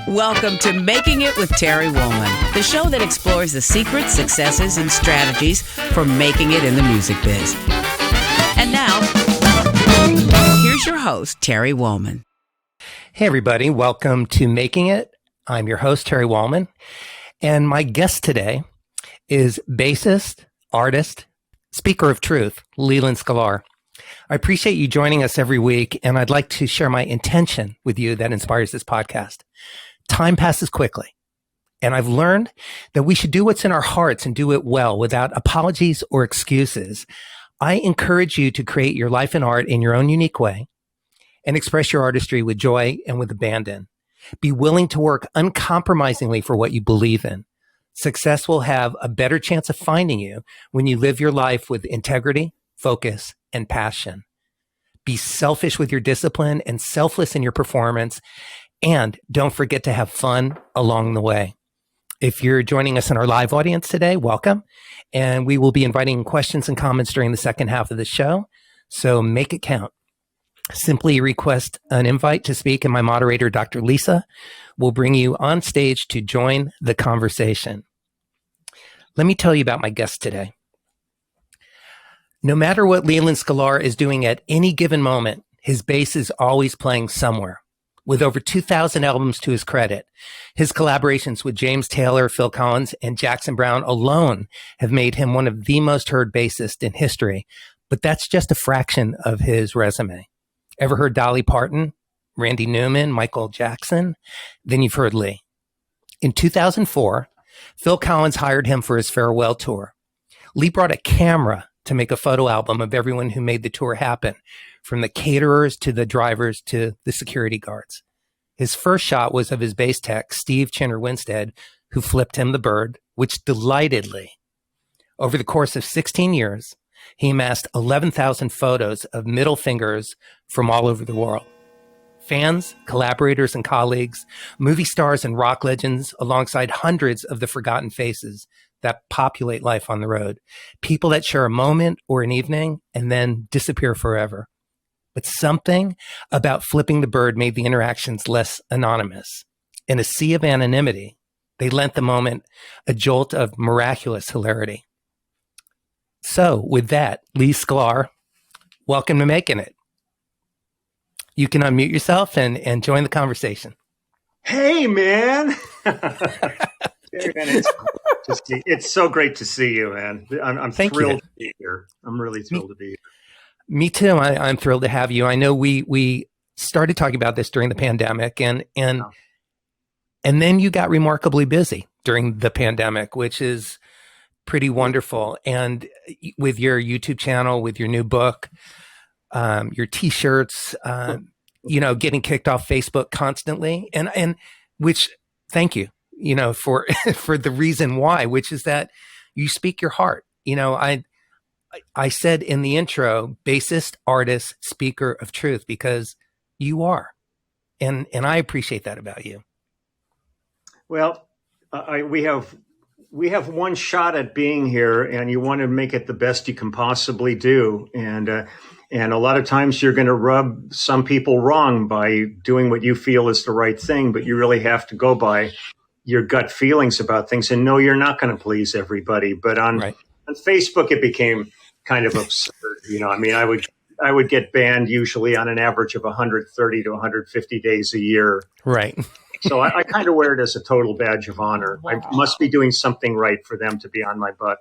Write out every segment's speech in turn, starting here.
Welcome to Making It with Terry Wollman, the show that explores the secrets, successes, and strategies for making it in the music biz. And now, here's your host, Terry Wollman. Hey, everybody. Welcome to Making It. I'm your host, Terry Wollman. And my guest today is bassist, artist, speaker of truth, Leland Sklar. I appreciate you joining us every week, and I'd like to share my intention with you that inspires this podcast. Time passes quickly, and I've learned that we should do what's in our hearts and do it well without apologies or excuses. I encourage you to create your life and art in your own unique way and express your artistry with joy and with abandon. Be willing to work uncompromisingly for what you believe in. Success will have a better chance of finding you when you live your life with integrity, focus, and passion. Be selfish with your discipline and selfless in your performance. And don't forget to have fun along the way. If you're joining us in our live audience today, welcome. And we will be inviting questions and comments during the second half of the show. So make it count. Simply request an invite to speak, and my moderator, Dr. Lisa, will bring you on stage to join the conversation. Let me tell you about my guest today. No matter what Leland Sklar is doing at any given moment, his bass is always playing somewhere. With over 2,000 albums to his credit, his collaborations with James Taylor, Phil Collins, and Jackson Browne alone have made him one of the most heard bassists in history. But that's just a fraction of his resume. Ever heard Dolly Parton, Randy Newman, Michael Jackson? Then you've heard Lee. In 2004, Phil Collins hired him for his farewell tour. Lee brought a camera to make a photo album of everyone who made the tour happen, from the caterers to the drivers to the security guards. His first shot was of his bass tech, Steve Chinner Winstead, who flipped him the bird, which delightedly. Over the course of 16 years, he amassed 11,000 photos of middle fingers from all over the world. Fans, collaborators, and colleagues, movie stars and rock legends, alongside hundreds of the forgotten faces that populate life on the road. People that share a moment or an evening and then disappear forever. But something about flipping the bird made the interactions less anonymous. In a sea of anonymity, they lent the moment a jolt of miraculous hilarity. So with that, Lee Sklar, welcome to Making It. You can unmute yourself and join the conversation. Hey, man. It's so great to see you, man. I'm thrilled to be here. I'm really thrilled to be here. Me too. I'm thrilled to have you. I know we started talking about this during the pandemic, and then you got remarkably busy during the pandemic, which is pretty wonderful. And with your YouTube channel, with your new book, your T-shirts, getting kicked off Facebook constantly, and which, thank you, for for the reason why, which is that you speak your heart. I said in the intro, bassist, artist, speaker of truth, because you are, and I appreciate that about you. Well, we have one shot at being here, and you want to make it the best you can possibly do, and a lot of times you're going to rub some people wrong by doing what you feel is the right thing, but you really have to go by your gut feelings about things, and no, you're not going to please everybody. But on Facebook, it became kind of absurd. I would get banned usually on an average of 130 to 150 days a year. Right. So I kind of wear it as a total badge of honor. Wow. I must be doing something right for them to be on my butt.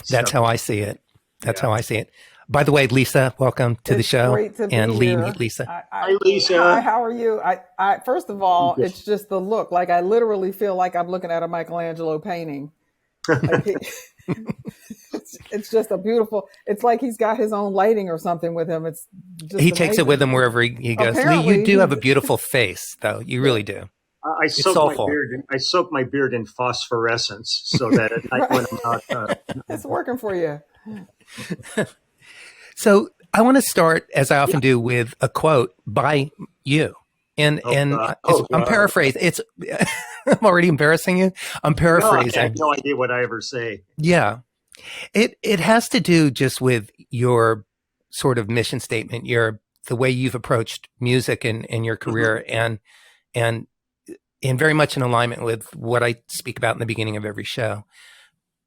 That's how I see it. How I see it. By the way, Lisa, welcome to the show. Great to be and Lee, here. meet Lisa. Hi, Lisa. Hi, how are you? I first of all, it's just the look. Like, I literally feel like I'm looking at a Michelangelo painting. It's just a beautiful. It's like he's got his own lighting or something with him. It's just he takes it with him wherever he goes. Apparently, Lee, you do have a beautiful face, though. You really do. I soak my beard in phosphorescence so that at night when I'm not. It's working for you. So I want to start, as I often do, with a quote by you. I'm paraphrasing. I'm already embarrassing you. I'm paraphrasing. No, I have no idea what I ever say. Yeah. It has to do just with your sort of mission statement, the way you've approached music and your career, and and very much in alignment with what I speak about in the beginning of every show.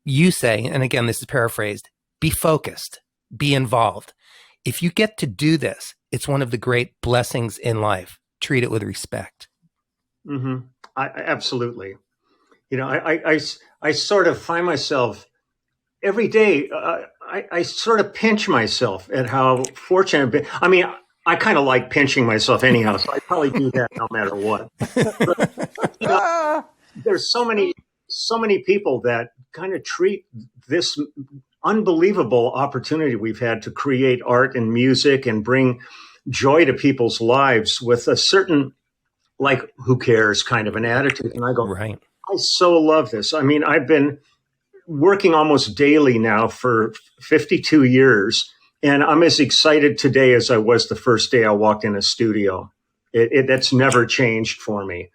You say, and again, this is paraphrased, be focused, be involved. If you get to do this, it's one of the great blessings in life. Treat it with respect. Mm-hmm. Absolutely. You know, I sort of find myself every day. I sort of pinch myself at how fortunate I've been. I mean, I kind of like pinching myself anyhow, so I probably do that no matter what. But, you know, there's so many people that kind of treat this unbelievable opportunity we've had to create art and music and bring joy to people's lives with a certain, like, who cares kind of an attitude. And I go, right. I so love this. I mean, I've been working almost daily now for 52 years, and I'm as excited today as I was the first day I walked in a studio. That's never changed for me.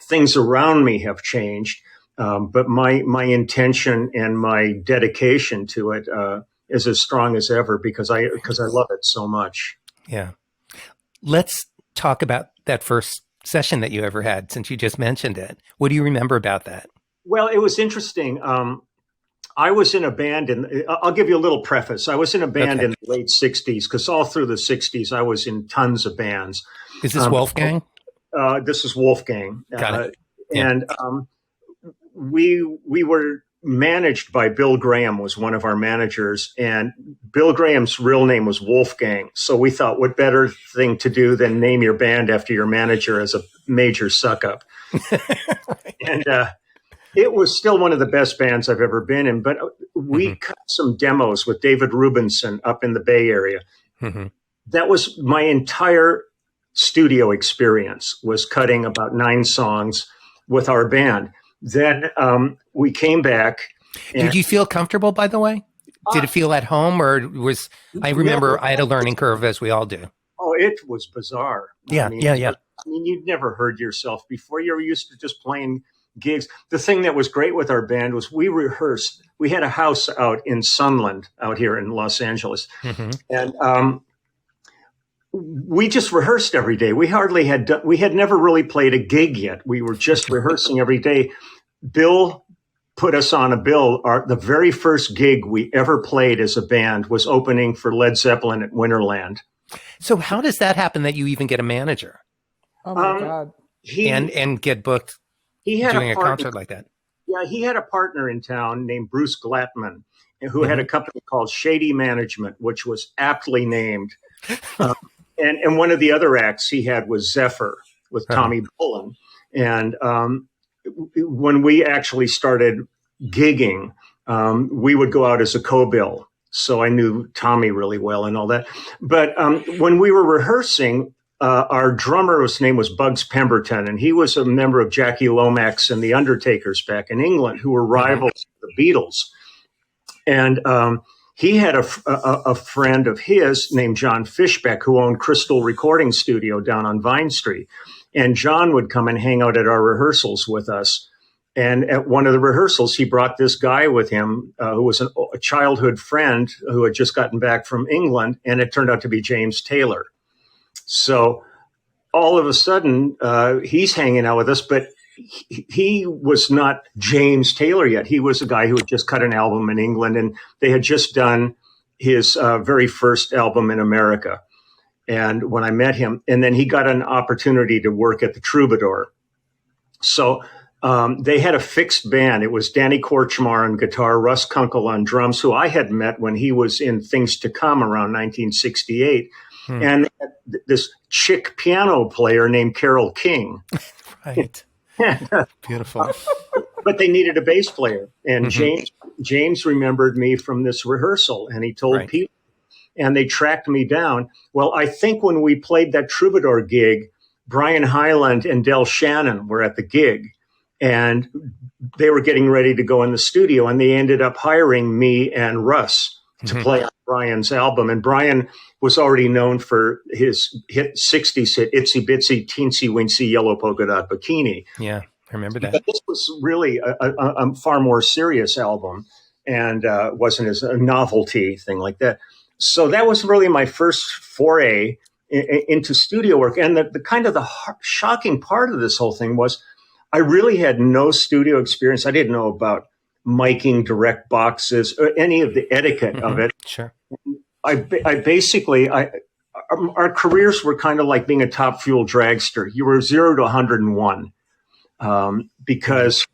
Things around me have changed, but my intention and my dedication to it is as strong as ever because I love it so much. Yeah. Let's talk about that first session that you ever had, since you just mentioned it. What do you remember about that? Well, it was interesting. I was in a band, I'll give you a little preface. I was in a band in the late 60s, because all through the 60s, I was in tons of bands. Is this Wolfgang? This is Wolfgang. Got it. Yeah. And we were managed by Bill Graham, was one of our managers, and Bill Graham's real name was Wolfgang. So we thought, what better thing to do than name your band after your manager as a major suck up. And it was still one of the best bands I've ever been in, but we cut some demos with David Rubinson up in the Bay Area. Mm-hmm. That was my entire studio experience, was cutting about 9 songs with our band. Then we came back. Did you feel comfortable, by the way? Did it feel at home, or was, I remember I had a learning curve, as we all do. Oh, it was bizarre. Yeah. I mean, you'd never heard yourself before. You were used to just playing gigs. The thing that was great with our band was we rehearsed. We had a house out in Sunland out here in Los Angeles. Mm-hmm. And we just rehearsed every day. We had never really played a gig yet. We were just rehearsing every day. Bill put us on a bill. The very first gig we ever played as a band was opening for Led Zeppelin at Winterland. So how does that happen that you even get a manager? Oh my God. And get booked doing a concert like that? Yeah, he had a partner in town named Bruce Glatman, who had a company called Shady Management, which was aptly named. And one of the other acts he had was Zephyr with Tommy Bolin. And when we actually started gigging, we would go out as a co-bill. So I knew Tommy really well and all that. But when we were rehearsing, our drummer's name was Bugs Pemberton, and he was a member of Jackie Lomax and the Undertakers back in England, who were rivals of the Beatles. And he had a friend of his named John Fishbeck, who owned Crystal Recording Studio down on Vine Street. And John would come and hang out at our rehearsals with us. And at one of the rehearsals, he brought this guy with him who was a childhood friend who had just gotten back from England, and it turned out to be James Taylor. So all of a sudden, he's hanging out with us, but he was not James Taylor yet. He was a guy who had just cut an album in England, and they had just done his very first album in America. And when I met him, and then he got an opportunity to work at the Troubadour. So they had a fixed band. It was Danny Korchmar on guitar, Russ Kunkel on drums, who I had met when he was in Things to Come around 1968. And this chick piano player named Carole King. Right. Beautiful. But they needed a bass player. And James remembered me from this rehearsal, and he told people, and they tracked me down. Well, I think when we played that Troubadour gig, Brian Hyland and Del Shannon were at the gig, and they were getting ready to go in the studio, and they ended up hiring me and Russ to play on Brian's album. And Brian was already known for his hit 60s hit Itsy Bitsy Teensy Weensy Yellow Polka Dot Bikini. Yeah, I remember that. But this was really a far more serious album, and wasn't as a novelty thing like that. So that was really my first foray into studio work. And the kind of the shocking part of this whole thing was I really had no studio experience. I didn't know about miking, direct boxes, or any of the etiquette of it. Sure. Our careers were kind of like being a Top Fuel dragster. You were 0 to 101 because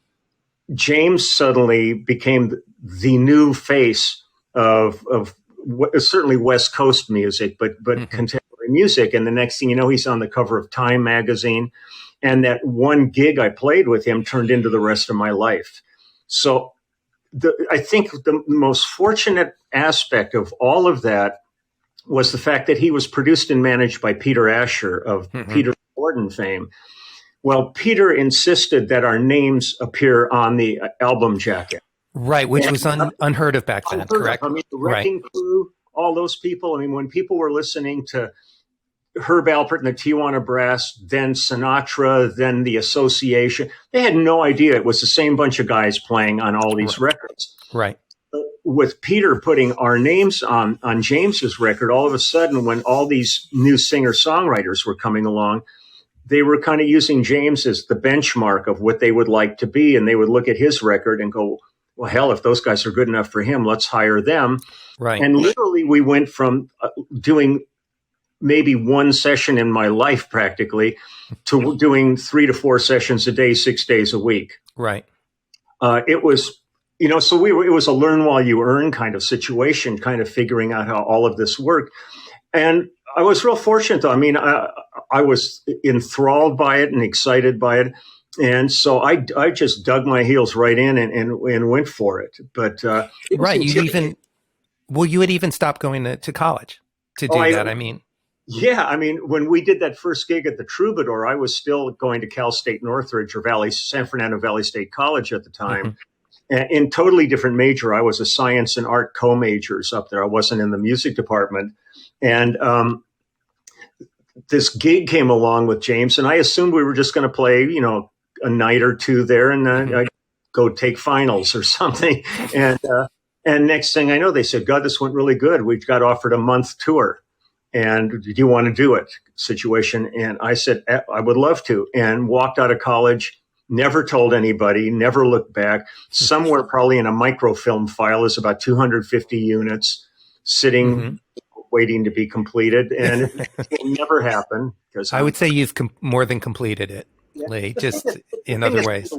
James suddenly became the new face of certainly West Coast music, but contemporary music. And the next thing you know, he's on the cover of Time magazine. And that one gig I played with him turned into the rest of my life. So I think the most fortunate aspect of all of that was the fact that he was produced and managed by Peter Asher of Peter Gordon fame. Well, Peter insisted that our names appear on the album jacket. Right, which was unheard of back then, correct? I mean, the Wrecking Crew, all those people. I mean, when people were listening to Herb Alpert and the Tijuana Brass, then Sinatra, then the Association, they had no idea it was the same bunch of guys playing on all these records. Right. With Peter putting our names on James's record, all of a sudden, when all these new singer-songwriters were coming along, they were kind of using James as the benchmark of what they would like to be. And they would look at his record and go, well, hell, if those guys are good enough for him, let's hire them. Right. And literally we went from doing maybe one session in my life practically to doing 3 to 4 sessions a day, 6 days a week. Right. It was, so it was a learn while you earn kind of situation, kind of figuring out how all of this worked. And I was real fortunate, though. I mean, I was enthralled by it and excited by it. And so I just dug my heels right in and went for it. But right, you had even stopped going to college to do that. I mean, yeah, I mean, when we did that first gig at the Troubadour, I was still going to Cal State Northridge or San Fernando Valley State College at the time. In totally different major. I was a science and art co-majors up there. I wasn't in the music department. And this gig came along with James, and I assumed we were just going to play, a night or two there, and then I'd go take finals or something. And next thing I know, they said, God, this went really good. We got offered a month tour. And do you want to do it? Situation. And I said, I would love to. And walked out of college, never told anybody, never looked back. Somewhere probably in a microfilm file is about 250 units sitting, waiting to be completed. And it never happened. Because I would say you've more than completed it, Lee, just in other ways.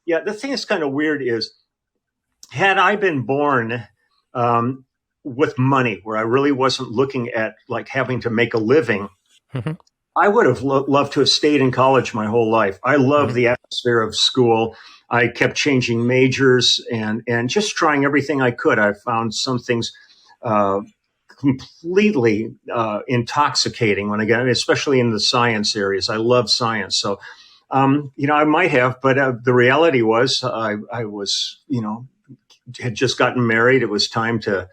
Yeah, the thing that's kind of weird is, had I been born with money, where I really wasn't looking at like having to make a living, I would have loved to have stayed in college my whole life. I love the atmosphere of school. I kept changing majors and just trying everything I could. I found some things completely intoxicating when I got, especially in the science areas. I love science. So, I might have, but the reality was I was, had just gotten married. It was time to,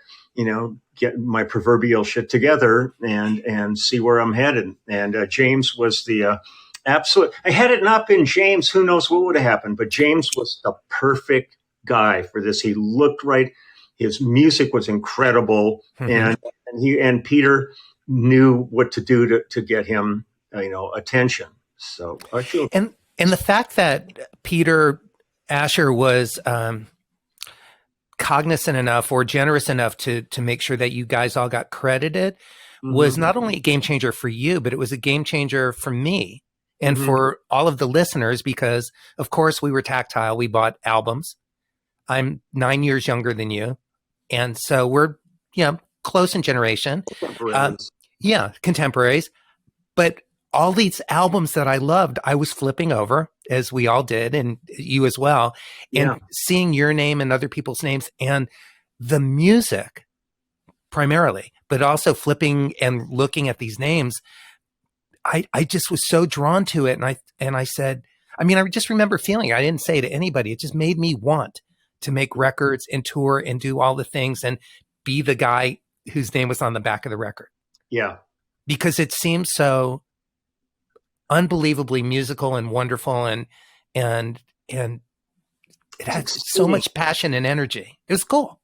get my proverbial shit together and see where I'm headed. And James was the absolute. Had it not been James, who knows what would have happened? But James was the perfect guy for this. He looked right. His music was incredible, and Peter knew what to do to get him, attention. So I feel and the fact that Peter Asher was cognizant enough or generous enough to make sure that you guys all got credited was not only a game changer for you, but it was a game changer for me and for all of the listeners, because of course we were tactile. We bought albums. I'm 9 years younger than you. And so we're, close in generation. Contemporaries. But all these albums that I loved, I was flipping over, as we all did, and you as well, and seeing your name and other people's names and the music primarily, but also flipping and looking at these names. I just was so drawn to it. And I said, I just remember feeling, I didn't say it to anybody. It just made me want to make records and tour and do all the things and be the guy whose name was on the back of the record. Yeah. Because it seems so unbelievably musical and wonderful and it had so much passion and energy. It was cool.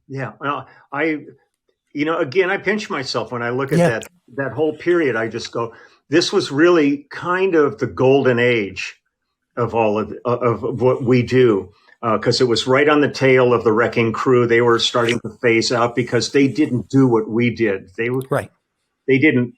Yeah. Well, again, I pinch myself when I look at that whole period. I just go, this was really kind of the golden age of all of what we do. Because it was right on the tail of the Wrecking Crew. They were starting to phase out because they didn't do what we did. They didn't.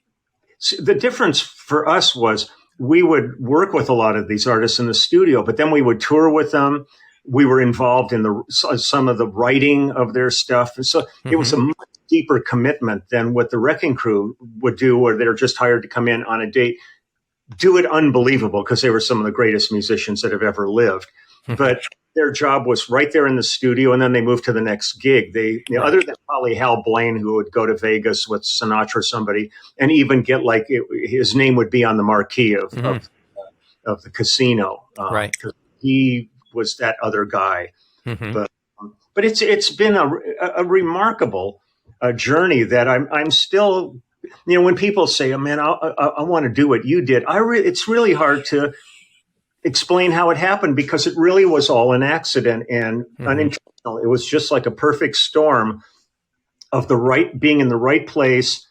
The difference for us was we would work with a lot of these artists in the studio, but then we would tour with them. We were involved in some of the writing of their stuff. And so it was a much deeper commitment than what the Wrecking Crew would do, where they're just hired to come in on a date, do it unbelievable because they were some of the greatest musicians that have ever lived. But their job was right there in the studio, and then they moved to the next gig. Other than probably Hal Blaine, who would go to Vegas with Sinatra or somebody, and even get his name would be on the marquee of the casino, right? Because he was that other guy. But it's been a remarkable journey that I'm still. When people say, "Oh man, I want to do what you did," it's really hard to explain how it happened because it really was all an accident and unintentional. It was just like a perfect storm of being in the right place,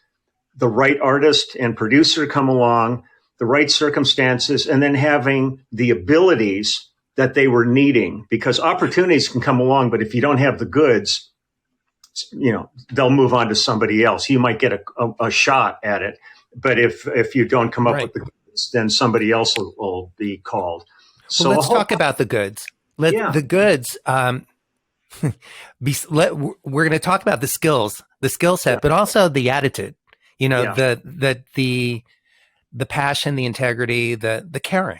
the right artist and producer come along, the right circumstances, and then having the abilities that they were needing, because opportunities can come along, but if you don't have the goods, they'll move on to somebody else. You might get a shot at it, but if you don't come up with the then somebody else will be called. So let's talk about the goods. The goods. We're going to talk about the skill set, but also the attitude. The passion, the integrity, the caring.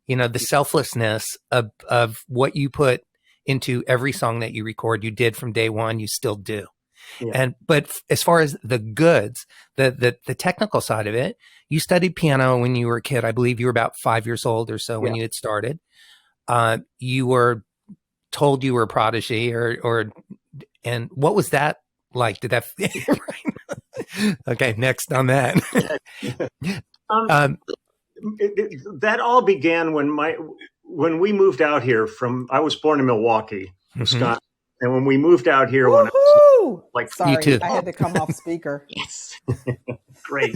The selflessness of what you put into every song that you record. You did from day one. You still do. Yeah. But as far as the goods, the technical side of it, you studied piano when you were a kid. I believe you were about 5 years old or so when you had started. You were told you were a prodigy, and what was that like? Did that right? Okay, next on that. That all began when we moved out here I was born in Milwaukee, Wisconsin. And when we moved out here, when I was sorry, you too. I had to come off speaker. Yes, great.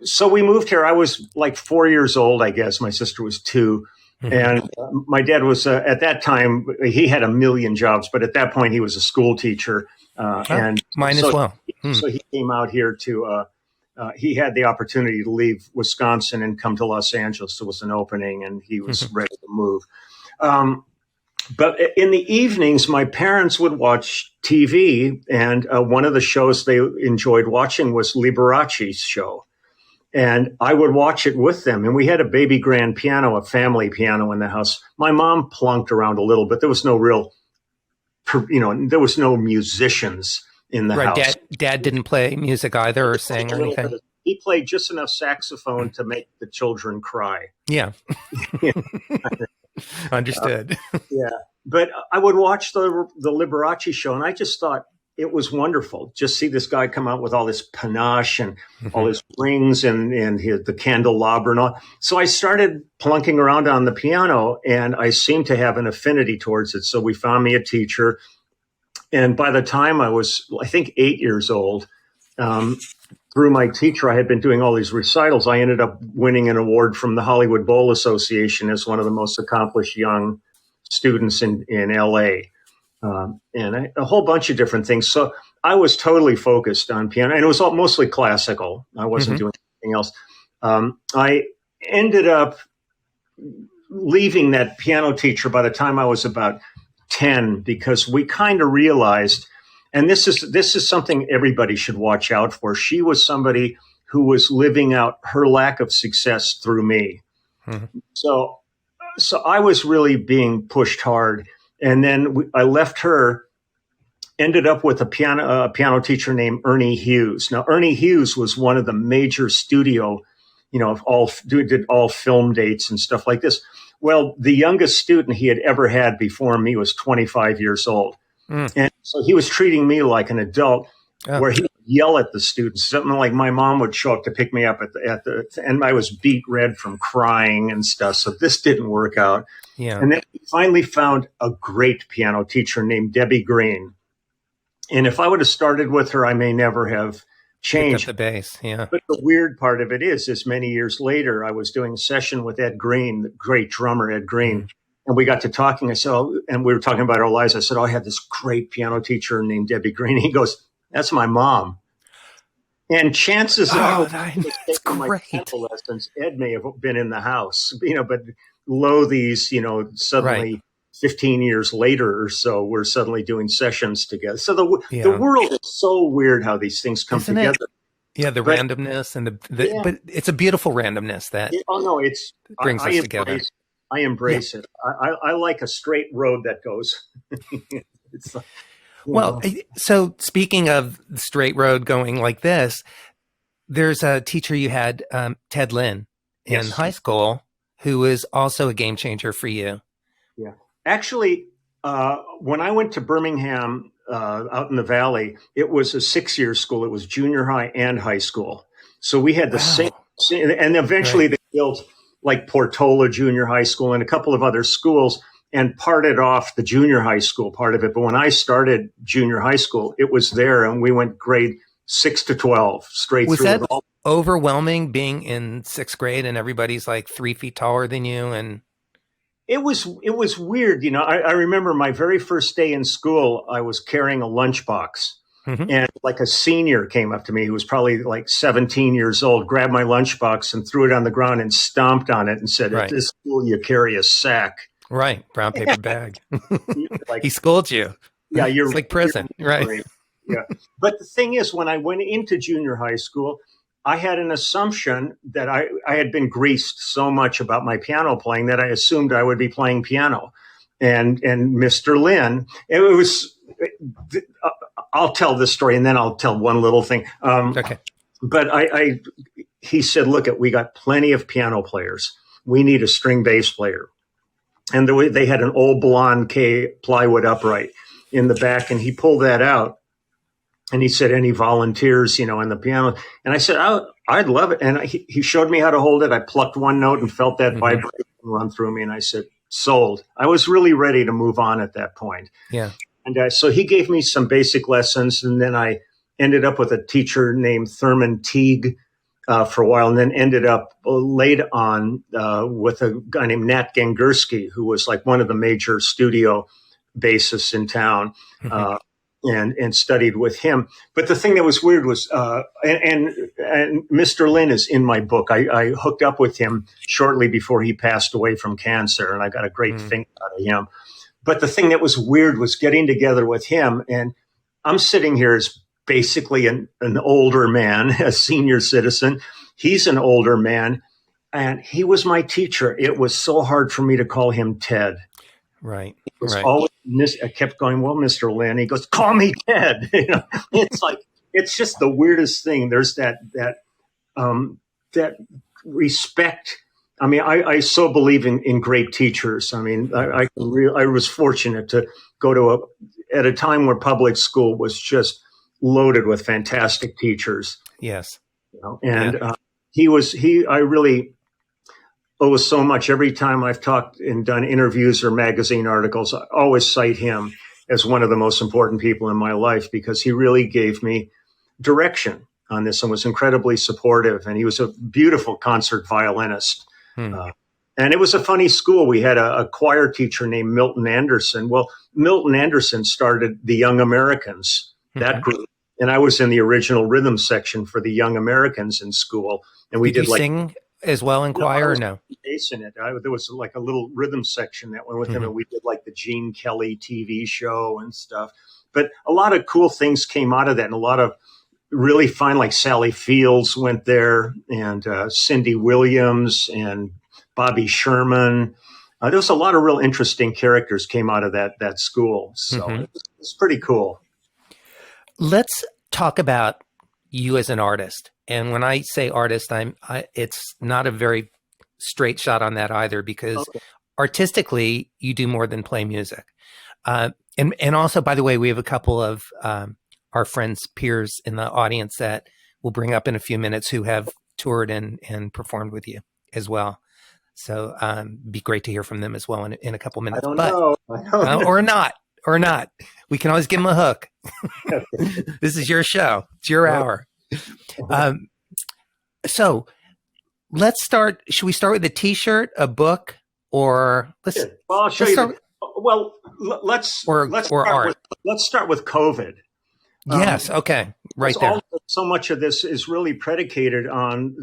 So we moved here. I was like 4 years old, I guess. My sister was 2, and my dad was at that time. He had a million jobs, but at that point, he was a school teacher. And mine as well. So he came out here to. He had the opportunity to leave Wisconsin and come to Los Angeles. There was an opening, and he was ready to move. But in the evenings, my parents would watch TV, and one of the shows they enjoyed watching was Liberace's show. And I would watch it with them. And we had a baby grand piano, a family piano in the house. My mom plunked around a little, but there was no there was no musicians in the house. Dad didn't play music either or sing or anything. He played just enough saxophone to make the children cry. Yeah. Understood. But I would watch the Liberace show, and I just thought it was wonderful. Just see this guy come out with all this panache and all his rings and the candelabra and all. So I started plunking around on the piano, and I seemed to have an affinity towards it. So we found me a teacher, and by the time I was, I think, 8 years old, through my teacher, I had been doing all these recitals. I ended up winning an award from the Hollywood Bowl Association as one of the most accomplished young students in LA, and a whole bunch of different things. So I was totally focused on piano, and it was mostly classical. I wasn't doing anything else. I ended up leaving that piano teacher by the time I was about 10, because we kind of realized, and this is something everybody should watch out for. She was somebody who was living out her lack of success through me. So I was really being pushed hard. And then I left her, ended up with a piano teacher named Ernie Hughes. Now, Ernie Hughes was one of the major studio, did all film dates and stuff like this. Well, the youngest student he had ever had before me was 25 years old. And so he was treating me like an adult, where he would yell at the students. Something like my mom would show up to pick me up and I was beet red from crying and stuff. So this didn't work out. Yeah. And then we finally found a great piano teacher named Debbie Green. And if I would have started with her, I may never have Picked up change. the bass. Yeah. But the weird part of it is many years later, I was doing a session with Ed Green, the great drummer, Ed Green. And we got to talking. I said, and we were talking about our lives. I said, I had this great piano teacher named Debbie Green. He goes, that's my mom. And chances are, that's my great. piano lessons, Ed may have been in the house, but lo these, suddenly 15 years later or so, we're suddenly doing sessions together. So the world is so weird how these things come together. Yeah, the randomness and but it's a beautiful randomness that brings us together. I embrace it. I like a straight road that goes. It's like, so speaking of the straight road going like this, there's a teacher you had, Ted Lynn, in high school, who was also a game changer for you. Yeah. Actually, when I went to Birmingham, out in the Valley, it was a 6-year school. It was junior high and high school. So we had the same, and eventually they built like Portola Junior High School and a couple of other schools and parted off the junior high school part of it. But when I started junior high school, it was there, and we went grade 6 to 12 straight was through. Was that overwhelming being in 6th grade and everybody's like 3 feet taller than you? And it was weird. I remember my very first day in school, I was carrying a lunchbox. And like a senior came up to me who was probably like 17 years old, grabbed my lunchbox and threw it on the ground and stomped on it and said, at this school, you carry a sack. Right. Brown paper bag. He schooled you. Yeah. It's like prison. Right. Yeah. But the thing is, when I went into junior high school, I had an assumption that I had been greased so much about my piano playing that I assumed I would be playing piano. And Mr. Lynn, it was, I'll tell this story and then I'll tell one little thing. Okay. But he said, look, we got plenty of piano players. We need a string bass player. And they had an old blonde K plywood upright in the back, and he pulled that out. And he said, any volunteers, in the piano? And I said, I'd love it. And he showed me how to hold it. I plucked one note and felt that vibration run through me. And I said, sold. I was really ready to move on at that point. Yeah. And so he gave me some basic lessons. And then I ended up with a teacher named Thurman Teague for a while, and then ended up late on with a guy named Nat Gangursky, who was like one of the major studio bassists in town. And studied with him. But the thing that was weird was, and Mr. Lynn is in my book. I hooked up with him shortly before he passed away from cancer, and I got a great thing out of him. But the thing that was weird was getting together with him, and I'm sitting here as basically an older man, a senior citizen. He's an older man, and he was my teacher. It was so hard for me to call him Ted. Right. It was always, I kept going, well, Mr. Lynn. He goes, call me Ted. It's like, it's just the weirdest thing. There's that respect. I mean, I so believe in great teachers. I mean, I was fortunate to go at a time where public school was just loaded with fantastic teachers. Yes. I really owe so much. Every time I've talked and done interviews or magazine articles, I always cite him as one of the most important people in my life, because he really gave me direction on this and was incredibly supportive. And he was a beautiful concert violinist. And it was a funny school. We had a choir teacher named Milton Anderson. Well, Milton Anderson started the Young Americans, that group. And I was in the original rhythm section for the Young Americans in school. And we did you sing as well in choir, or no? Bass in it. There was like a little rhythm section that went with him, and we did like the Gene Kelly TV show and stuff. But a lot of cool things came out of that, and a lot of really fine, like Sally Fields went there, and Cindy Williams and Bobby Sherman. There was a lot of real interesting characters came out of that school. So it's pretty cool. Let's talk about you as an artist. And when I say artist, it's not a very straight shot on that either, because artistically, you do more than play music. And also, by the way, we have a couple of our friends, peers in the audience that we'll bring up in a few minutes who have toured and performed with you as well. So be great to hear from them as well in a couple minutes. I don't know. Or not. We can always give them a hook. This is your show. It's your hour. So let's start. Should we start with a T-shirt, a book, or let's? Well, I'll show you. Let's start with COVID. Yes. Okay. Right there. So much of this is really predicated on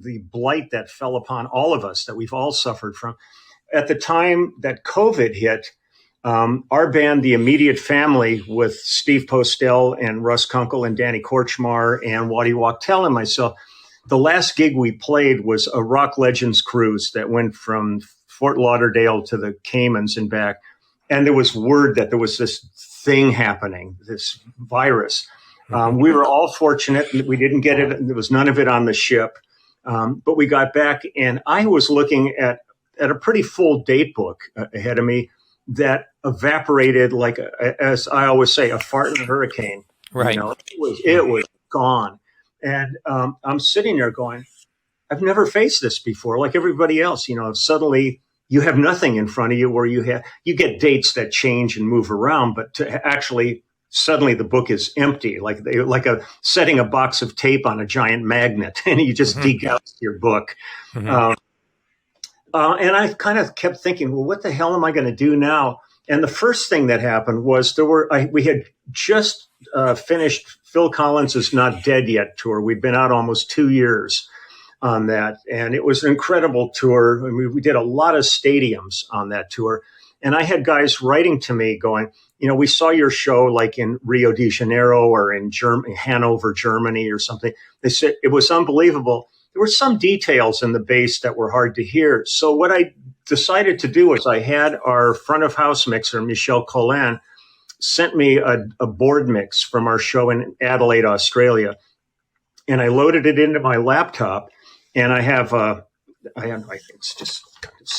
the blight that fell upon all of us, that we've all suffered from. At the time that COVID hit, our band, The Immediate Family, with Steve Postel and Russ Kunkel and Danny Korchmar and Waddy Wachtel and myself, the last gig we played was a Rock Legends cruise that went from Fort Lauderdale to the Caymans and back. And there was word that there was this thing happening, this virus. We were all fortunate. We didn't get it. There was none of it on the ship. But we got back, and I was looking at a pretty full date book ahead of me that evaporated like, as I always say, a fart in a hurricane. Right. You know, it was gone. And I'm sitting there going, I've never faced this before. Like everybody else, you know, suddenly you have nothing in front of you, where you get dates that change and move around, but to actually suddenly the book is empty, like setting a box of tape on a giant magnet, and you just dig out your book. And I kind of kept thinking, well, what the hell am I going to do now? And the first thing that happened was we had just finished Phil Collins's Not Dead Yet tour. We'd been out almost 2 years on that, and it was an incredible tour. I mean, we did a lot of stadiums on that tour, and I had guys writing to me going, you know, we saw your show like in Rio de Janeiro or in Hanover, Germany or something. They said it was unbelievable. There were some details in the bass that were hard to hear. So what I decided to do was I had our front of house mixer, Michel Collin, sent me a board mix from our show in Adelaide, Australia. And I loaded it into my laptop, and I think it's just,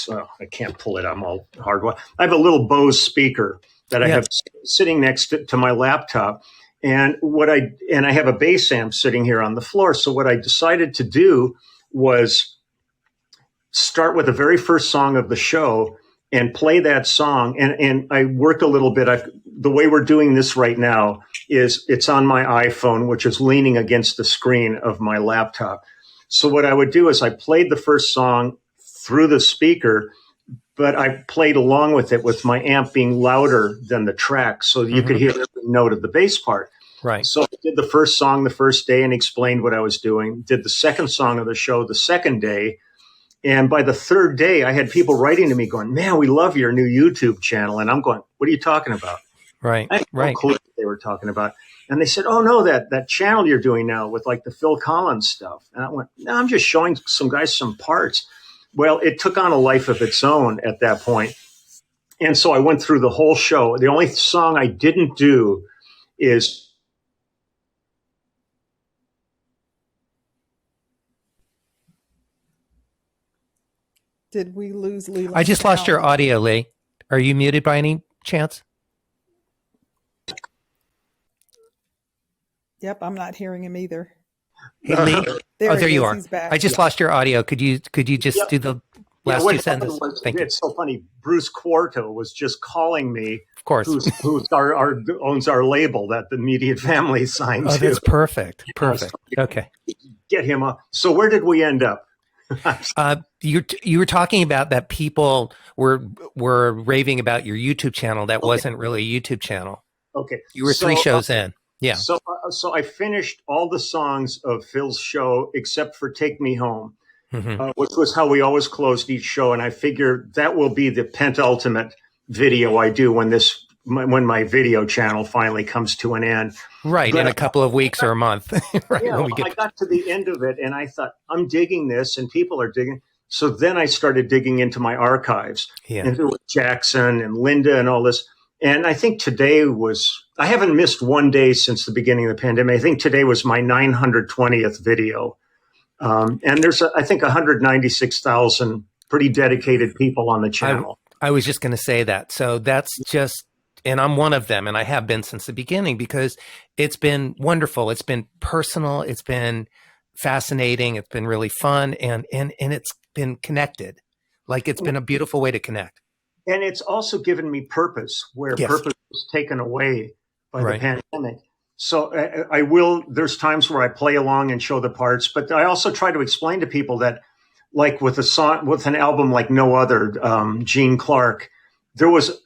I can't pull it. I'm all hardwired. I have a little Bose speaker that I have sitting next to my laptop. And I have a bass amp sitting here on the floor. So what I decided to do was start with the very first song of the show and play that song. And I worked a little bit. The way we're doing this right now is it's on my iPhone, which is leaning against the screen of my laptop. So what I would do is I played the first song through the speaker, but I played along with it with my amp being louder than the track, so you could hear every note of the bass part. Right. So I did the first song the first day and explained what I was doing, did the second song of the show the second day. And by the third day, I had people writing to me going, man, we love your new YouTube channel. And I'm going, what are you talking about? Right. I had no clue what they were talking about. And they said, oh, no, that channel you're doing now with like the Phil Collins stuff. And I went, no, I'm just showing some guys some parts. Well, it took on a life of its own at that point. And so I went through the whole show. The only song I didn't do is... Did we lose Leland? I just lost your audio, Lee. Are you muted by any chance? Yep, I'm not hearing him either. Hey, Lee. There you are. He's back. I just lost your audio. Could you just do the last two sentences? Thank you. It's so funny. Bruce Quarto was just calling me. Of course. Who's owns our label that the Immediate Family signed to. Oh, that's perfect. Perfect. Okay. Get him up. So where did we end up? You were talking about that people were raving about your YouTube channel that wasn't really a YouTube channel. Okay. You were 3 shows in. Yeah. So I finished all the songs of Phil's show except for Take Me Home, which was how we always closed each show. And I figured that will be the penultimate video I do when my video channel finally comes to an end. Right. In a couple of weeks or a month. Right. Yeah, I got to the end of it and I thought, I'm digging this and people are digging. So then I started digging into my archives, into Jackson and Linda and all this. And I think today I haven't missed one day since the beginning of the pandemic. I think today was my 920th video. And there's, I think, 196,000 pretty dedicated people on the channel. I was just going to say that. So that's just, and I'm one of them, and I have been since the beginning because it's been wonderful. It's been personal. It's been fascinating. It's been really fun, and it's been connected. Like it's been a beautiful way to connect. And it's also given me purpose where purpose was taken away by the pandemic. So I will, there's times where I play along and show the parts, but I also try to explain to people that, like with a song, with an album like no other, Gene Clark, there was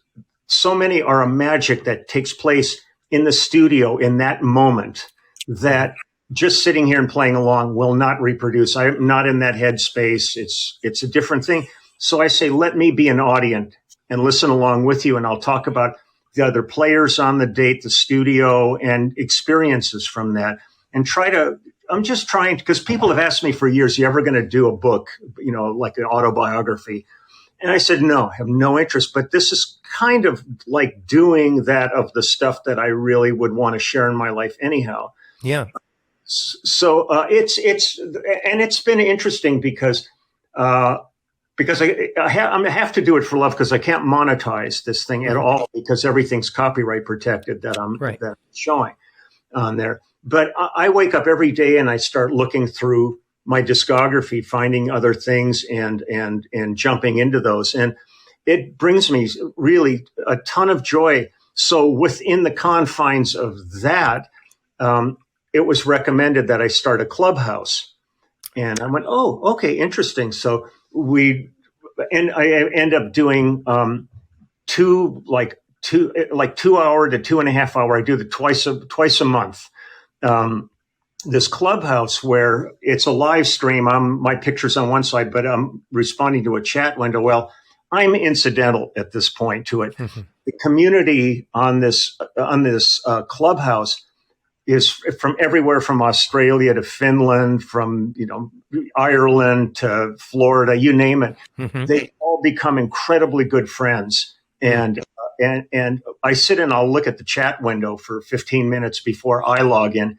so many are a magic that takes place in the studio in that moment that just sitting here and playing along will not reproduce. I'm not in that headspace. It's a different thing. So I say, let me be an audience and listen along with you, and I'll talk about the other players on the date, the studio, and experiences from that. And I'm just trying, because people have asked me for years, you ever going to do a book, like an autobiography? And I said, no, I have no interest. But this is kind of like doing that of the stuff that I really would want to share in my life anyhow. Yeah. So it's been interesting because I have to do it for love, because I can't monetize this thing at all, because everything's copyright protected that I'm showing on there. But I wake up every day and I start looking through my discography, finding other things and jumping into those. And it brings me really a ton of joy. So within the confines of that, it was recommended that I start a clubhouse. And I went, oh, okay, interesting. So I end up doing 2 hour to 2.5 hour. I do the twice a month. This clubhouse where it's a live stream. My picture's on one side, but I'm responding to a chat window. Well, I'm incidental at this point to it. The community on this clubhouse is from everywhere, from Australia to Finland, from Ireland to Florida, you name it. They all become incredibly good friends. And I sit and I'll look at the chat window for 15 minutes before I log in.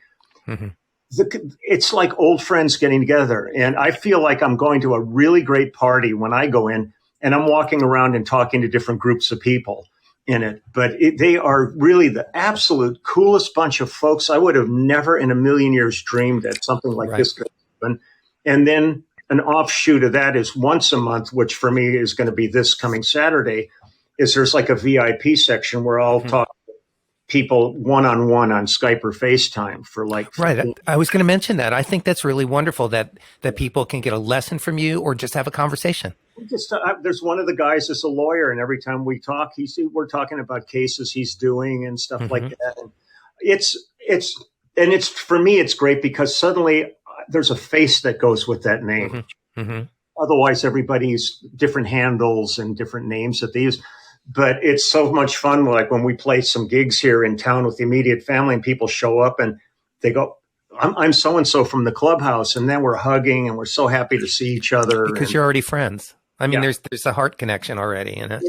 It's like old friends getting together. And I feel like I'm going to a really great party when I go in, and I'm walking around and talking to different groups of people in it. But they are really the absolute coolest bunch of folks. I would have never in a million years dreamed that something like this could happen. And then an offshoot of that is once a month, which for me is going to be this coming Saturday, is there's like a VIP section where I'll talk to people one-on-one on Skype or FaceTime for like. Right. I was going to mention that. I think that's really wonderful that people can get a lesson from you or just have a conversation. There's one of the guys is a lawyer, and every time we talk, we're talking about cases he's doing and stuff like that. And it's for me, it's great because suddenly there's a face that goes with that name. Otherwise, everybody's different handles and different names that they use. But it's so much fun. Like when we play some gigs here in town with the immediate family, and people show up and they go, I'm so-and-so from the clubhouse. And then we're hugging and we're so happy to see each other. Because you're already friends. I mean, there's a heart connection already and a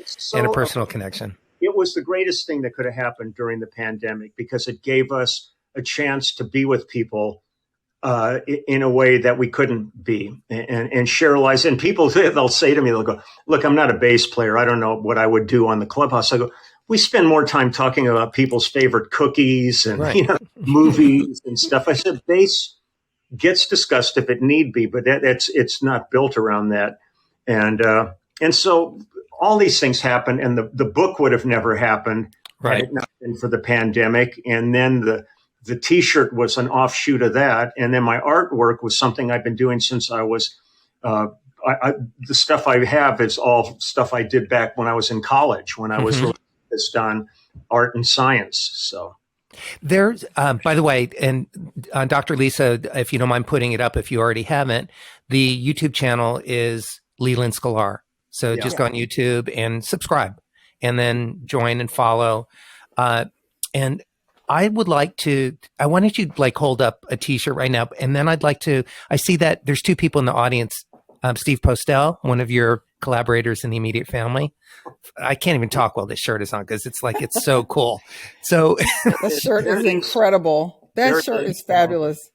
personal connection. It was the greatest thing that could have happened during the pandemic, because it gave us a chance to be with people in a way that we couldn't be and share lives. And people, they'll say to me, they'll go, look, I'm not a bass player. I don't know what I would do on the clubhouse. I go, we spend more time talking about people's favorite cookies and movies and stuff. I said, bass gets discussed if it need be, but it's not built around that. And so all these things happen, and the book would have never happened had it not been for the pandemic. And then the T-shirt was an offshoot of that. And then my artwork was something I've been doing since I was, the stuff I have is all stuff I did back when I was in college, when I was focused on art and science. So there's, by the way, and Dr. Lisa, if you don't mind putting it up, if you already haven't, the YouTube channel is Leland Sklar. So just go on YouTube and subscribe, and then join and follow. And I wanted you to like hold up a T-shirt right now. And then I see that there's 2 people in the audience. Steve Postel, one of your collaborators in the immediate family. I can't even talk while this shirt is on because it's so cool. So that shirt is incredible. That shirt is fabulous.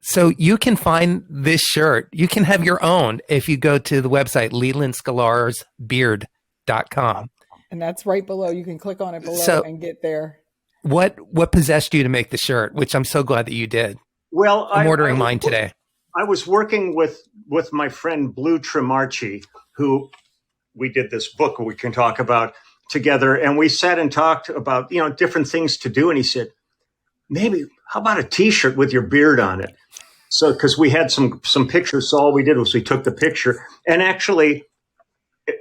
So you can find this shirt. You can have your own if you go to the website, lelandskalarsbeard.com. And that's right below. You can click on it below and get there. What possessed you to make the shirt, which I'm so glad that you did? Well, I'm ordering mine today. I was working with my friend Blue Tremarchi, who we did this book we can talk about together. And we sat and talked about, different things to do. And he said, maybe how about a T-shirt with your beard on it? So, because we had some pictures, so all we did was we took the picture, and actually,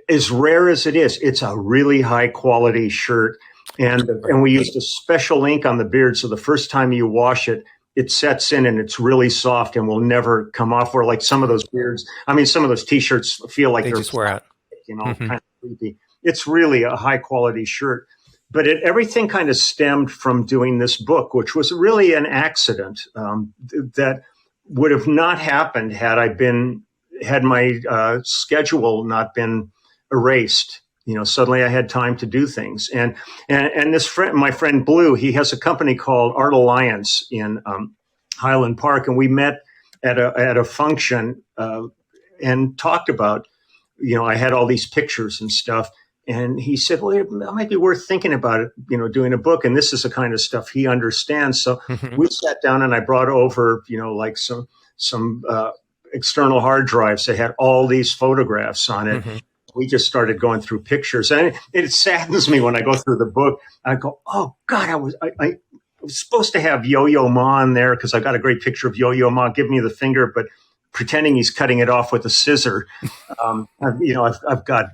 as rare as it is, it's a really high quality shirt, and we used a special ink on the beard, so the first time you wash it, it sets in and it's really soft and will never come off. Where like some of those beards, some of those T-shirts feel like they're just wear out, kind of creepy. It's really a high quality shirt. But everything kind of stemmed from doing this book, which was really an accident that would have not happened had my schedule not been erased. Suddenly I had time to do things. And this friend, my friend Blue, he has a company called Art Alliance in Highland Park, and we met at a function and talked about, I had all these pictures and stuff. And he said, well, it might be worth thinking about it, doing a book. And this is the kind of stuff he understands. So we sat down and I brought over, like some external hard drives that had all these photographs on it. We just started going through pictures. And it saddens me when I go through the book. I go, oh, God, I was supposed to have Yo-Yo Ma in there because I got a great picture of Yo-Yo Ma giving me the finger, but pretending he's cutting it off with a scissor. I've got,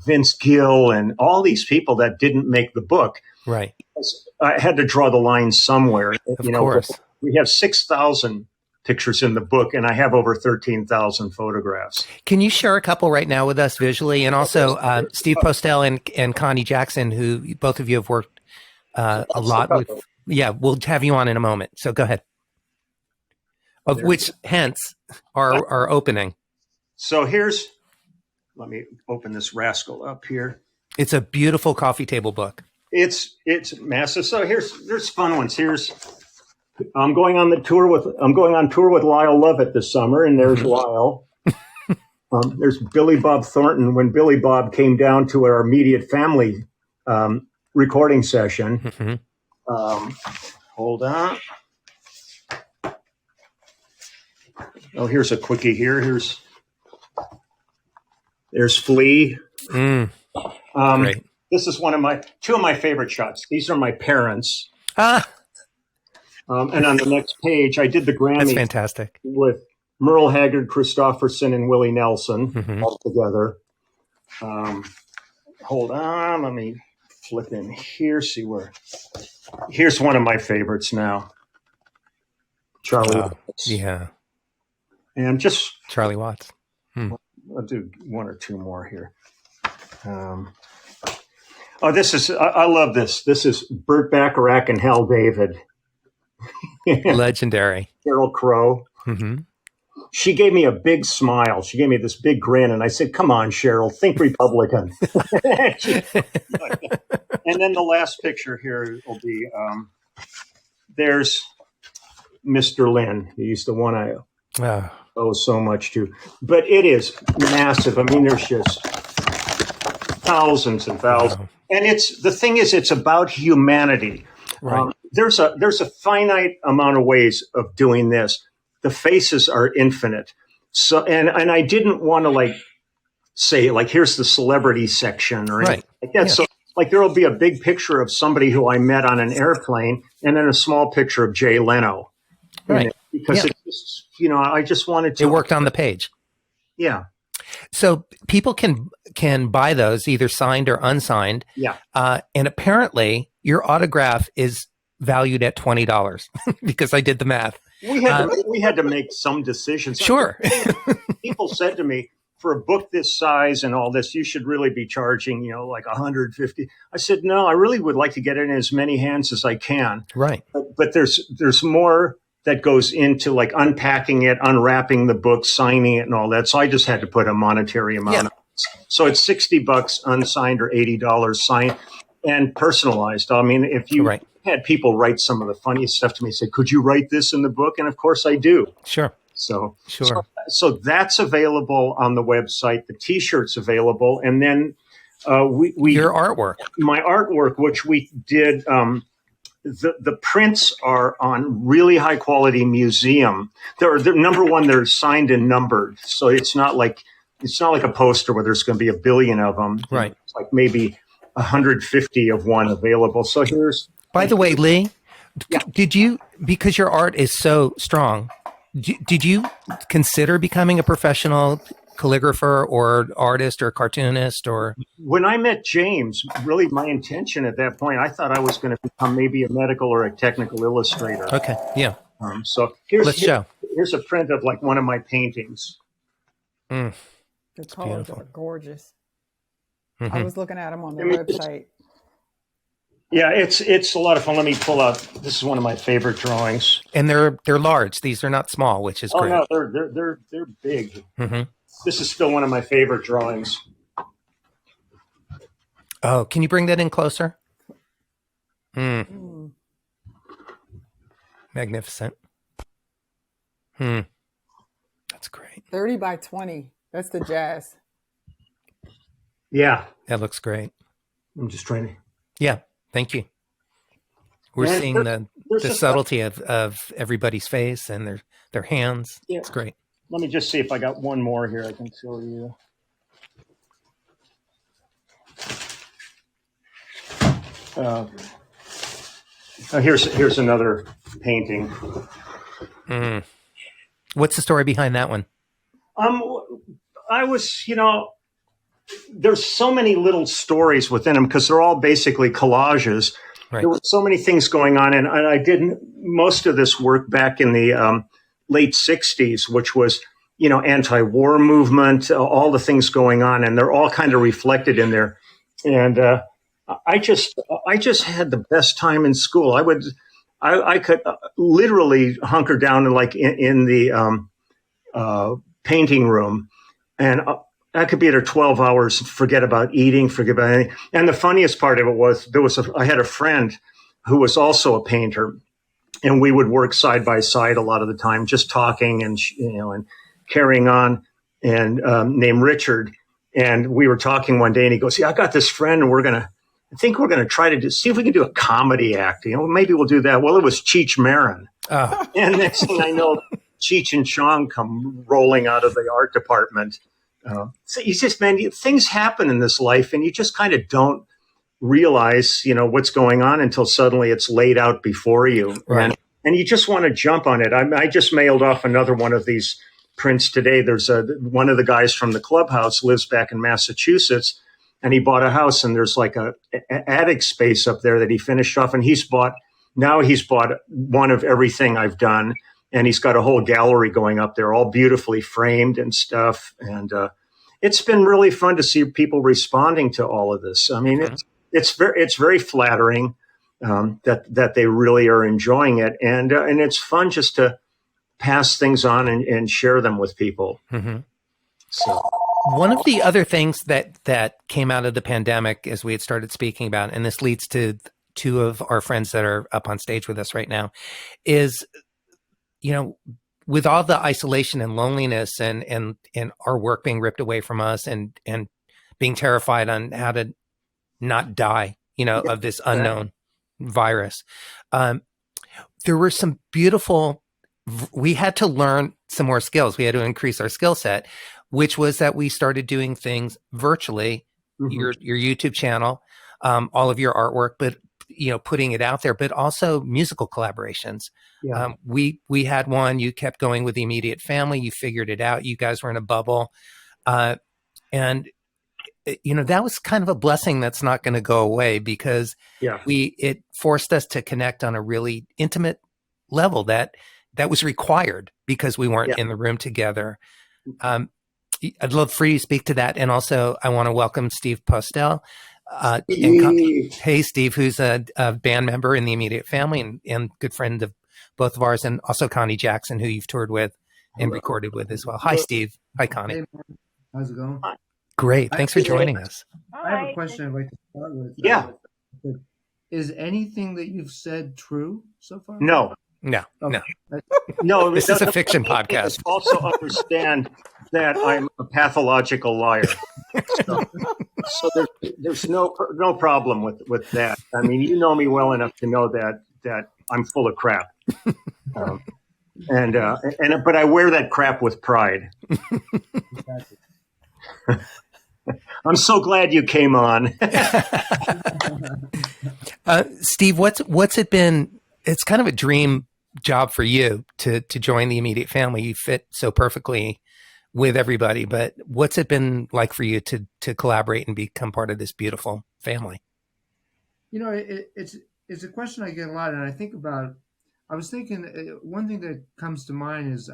Vince Gill and all these people that didn't make the book. Right. I had to draw the line somewhere. Of course. We have 6,000 pictures in the book, and I have over 13,000 photographs. Can you share a couple right now with us visually? And also Steve Postel and Connie Jackson, who both of you have worked a lot with. Yeah, we'll have you on in a moment. So go ahead. Of which, hence, our opening. So let me open this rascal up here. It's a beautiful coffee table book. It's massive. So there's fun ones. I'm going on tour with Lyle Lovett this summer, and there's Lyle. There's Billy Bob Thornton when Billy Bob came down to our immediate family recording session. Hold on. Oh, here's a quickie here. There's Flea. Great. This is two of my favorite shots. These are my parents. And on the next page, I did the Grammy. That's fantastic. With Merle Haggard, Christofferson, and Willie Nelson all together. Hold on. Let me flip in here. Here's one of my favorites now. Charlie Watts. Yeah. And just Charlie Watts. I'll do one or two more here. I love this. This is Burt Bacharach and Hal David. Legendary. Sheryl Crow. She gave me a big smile. She gave me this big grin, and I said, "Come on, Cheryl, think Republican." And then the last picture here will be there's Mr. Lynn. He's the one I owe so much to. But it is massive. I mean, there's just thousands and thousands. Wow. And it's about humanity. Right. There's a finite amount of ways of doing this. The faces are infinite. So, and I didn't want to say here's the celebrity section or anything like that. Yeah. So there will be a big picture of somebody who I met on an airplane and then a small picture of Jay Leno. Right. Because it just, I just wanted to. It worked on the page. Yeah. So people can buy those either signed or unsigned. Yeah. And apparently your autograph is valued at $20 because I did the math. We had to make some decisions. Sure. People said to me, for a book this size and all this, you should really be charging, $150. I said, no, I really would like to get it in as many hands as I can. Right. But there's more that goes into unpacking it, unwrapping the book, signing it and all that. So I just had to put a monetary amount on it. So it's $60 unsigned or $80 signed and personalized. I mean, if you had people write some of the funniest stuff to me, say, could you write this in the book? And of course I do. Sure. So that's available on the website. The T-shirt's available. And then your artwork. My artwork, which we did, the prints are on really high quality museum. They're number one, they're signed and numbered. So it's not like a poster where there's going to be a billion of them. Right. It's maybe 150 of one available. So here's. By the way, Lee, Yeah. Did you, because your art is so strong, did you consider becoming a professional calligrapher or artist or cartoonist or? When I met James, really my intention at that point, I thought I was going to become maybe a medical or a technical illustrator. Okay. Yeah. So Let's show. Here's a print of like one of my paintings. The colors beautiful. are gorgeous. Mm-hmm. I was looking at them on the website. Yeah, it's a lot of fun. Let me pull out. This is one of my favorite drawings. And they're large. These are not small, which is great. Oh no, they're big. Mm-hmm. This is still one of my favorite drawings. Oh, can you bring that in closer? Magnificent. That's great. 30 by 20. That's the jazz. Yeah, That looks great. I'm just trying to. Yeah. Thank you. We're And seeing there's the subtlety of everybody's face and their hands. Yeah. It's great. Let me just see if I got one more here I can show you. Here's another painting. What's the story behind that one? I was, there's so many little stories within them because they're all basically collages. Right. There were so many things going on, and I did most of this work back in the late 60s, which was, anti-war movement, all the things going on, and they're all kind of reflected in there. And I just had the best time in school. I could literally hunker down in the painting room, and I could be there 12 hours, forget about eating, forget about anything. And the funniest part of it was I had a friend who was also a painter, and we would work side by side a lot of the time, just talking and and carrying on. And named Richard, and we were talking one day, and he goes, "Yeah, I got this friend, and I think we're gonna try to see if we can do a comedy act. Maybe we'll do that." Well, it was Cheech Marin, and next thing I know, Cheech and Chong come rolling out of the art department. So you just, man, things happen in this life, and you just kind of don't realize, what's going on until suddenly it's laid out before you, Right. and you just want to jump on it. I just mailed off another one of these prints today. There's one of the guys from the clubhouse lives back in Massachusetts, and he bought a house, and there's like a attic space up there that he finished off, and he's bought one of everything I've done. And he's got a whole gallery going up there, all beautifully framed and stuff. And it's been really fun to see people responding to all of this. I mean, it's very flattering that they really are enjoying it, and it's fun just to pass things on and share them with people. Mm-hmm. So one of the other things that came out of the pandemic, as we had started speaking about, and this leads to two of our friends that are up on stage with us right now, is with all the isolation and loneliness and our work being ripped away from us and being terrified on how to not die, of this unknown virus. There were some we had to learn some more skills. We had to increase our skill set, which was that we started doing things virtually, your YouTube channel, all of your artwork, but putting it out there, but also musical collaborations. Yeah. We had one, you kept going with the immediate family. You figured it out. You guys were in a bubble. And that was kind of a blessing that's not going to go away because it forced us to connect on a really intimate level that was required because we weren't in the room together. I'd love for you to speak to that. And also I want to welcome Steve Postel. Hey, Steve, who's a band member in the immediate family and good friend of both of ours, and also Connie Jackson, who you've toured with and recorded with as well. Hi, Steve. Hi, Connie. Hey, how's it going? Great. Thanks for joining us. I have a question I'd like to start with. Yeah. Is anything that you've said true so far? No. This is a fiction podcast. Also understand that I'm a pathological liar. So there's no problem with that. I mean, you know me well enough to know that I'm full of crap. But I wear that crap with pride. I'm so glad you came on. Steve, what's it been it's kind of a dream job for you to join the immediate family. You fit so perfectly with everybody, but what's it been like for you to collaborate and become part of this beautiful family? It's a question I get a lot, and I was thinking one thing that comes to mind is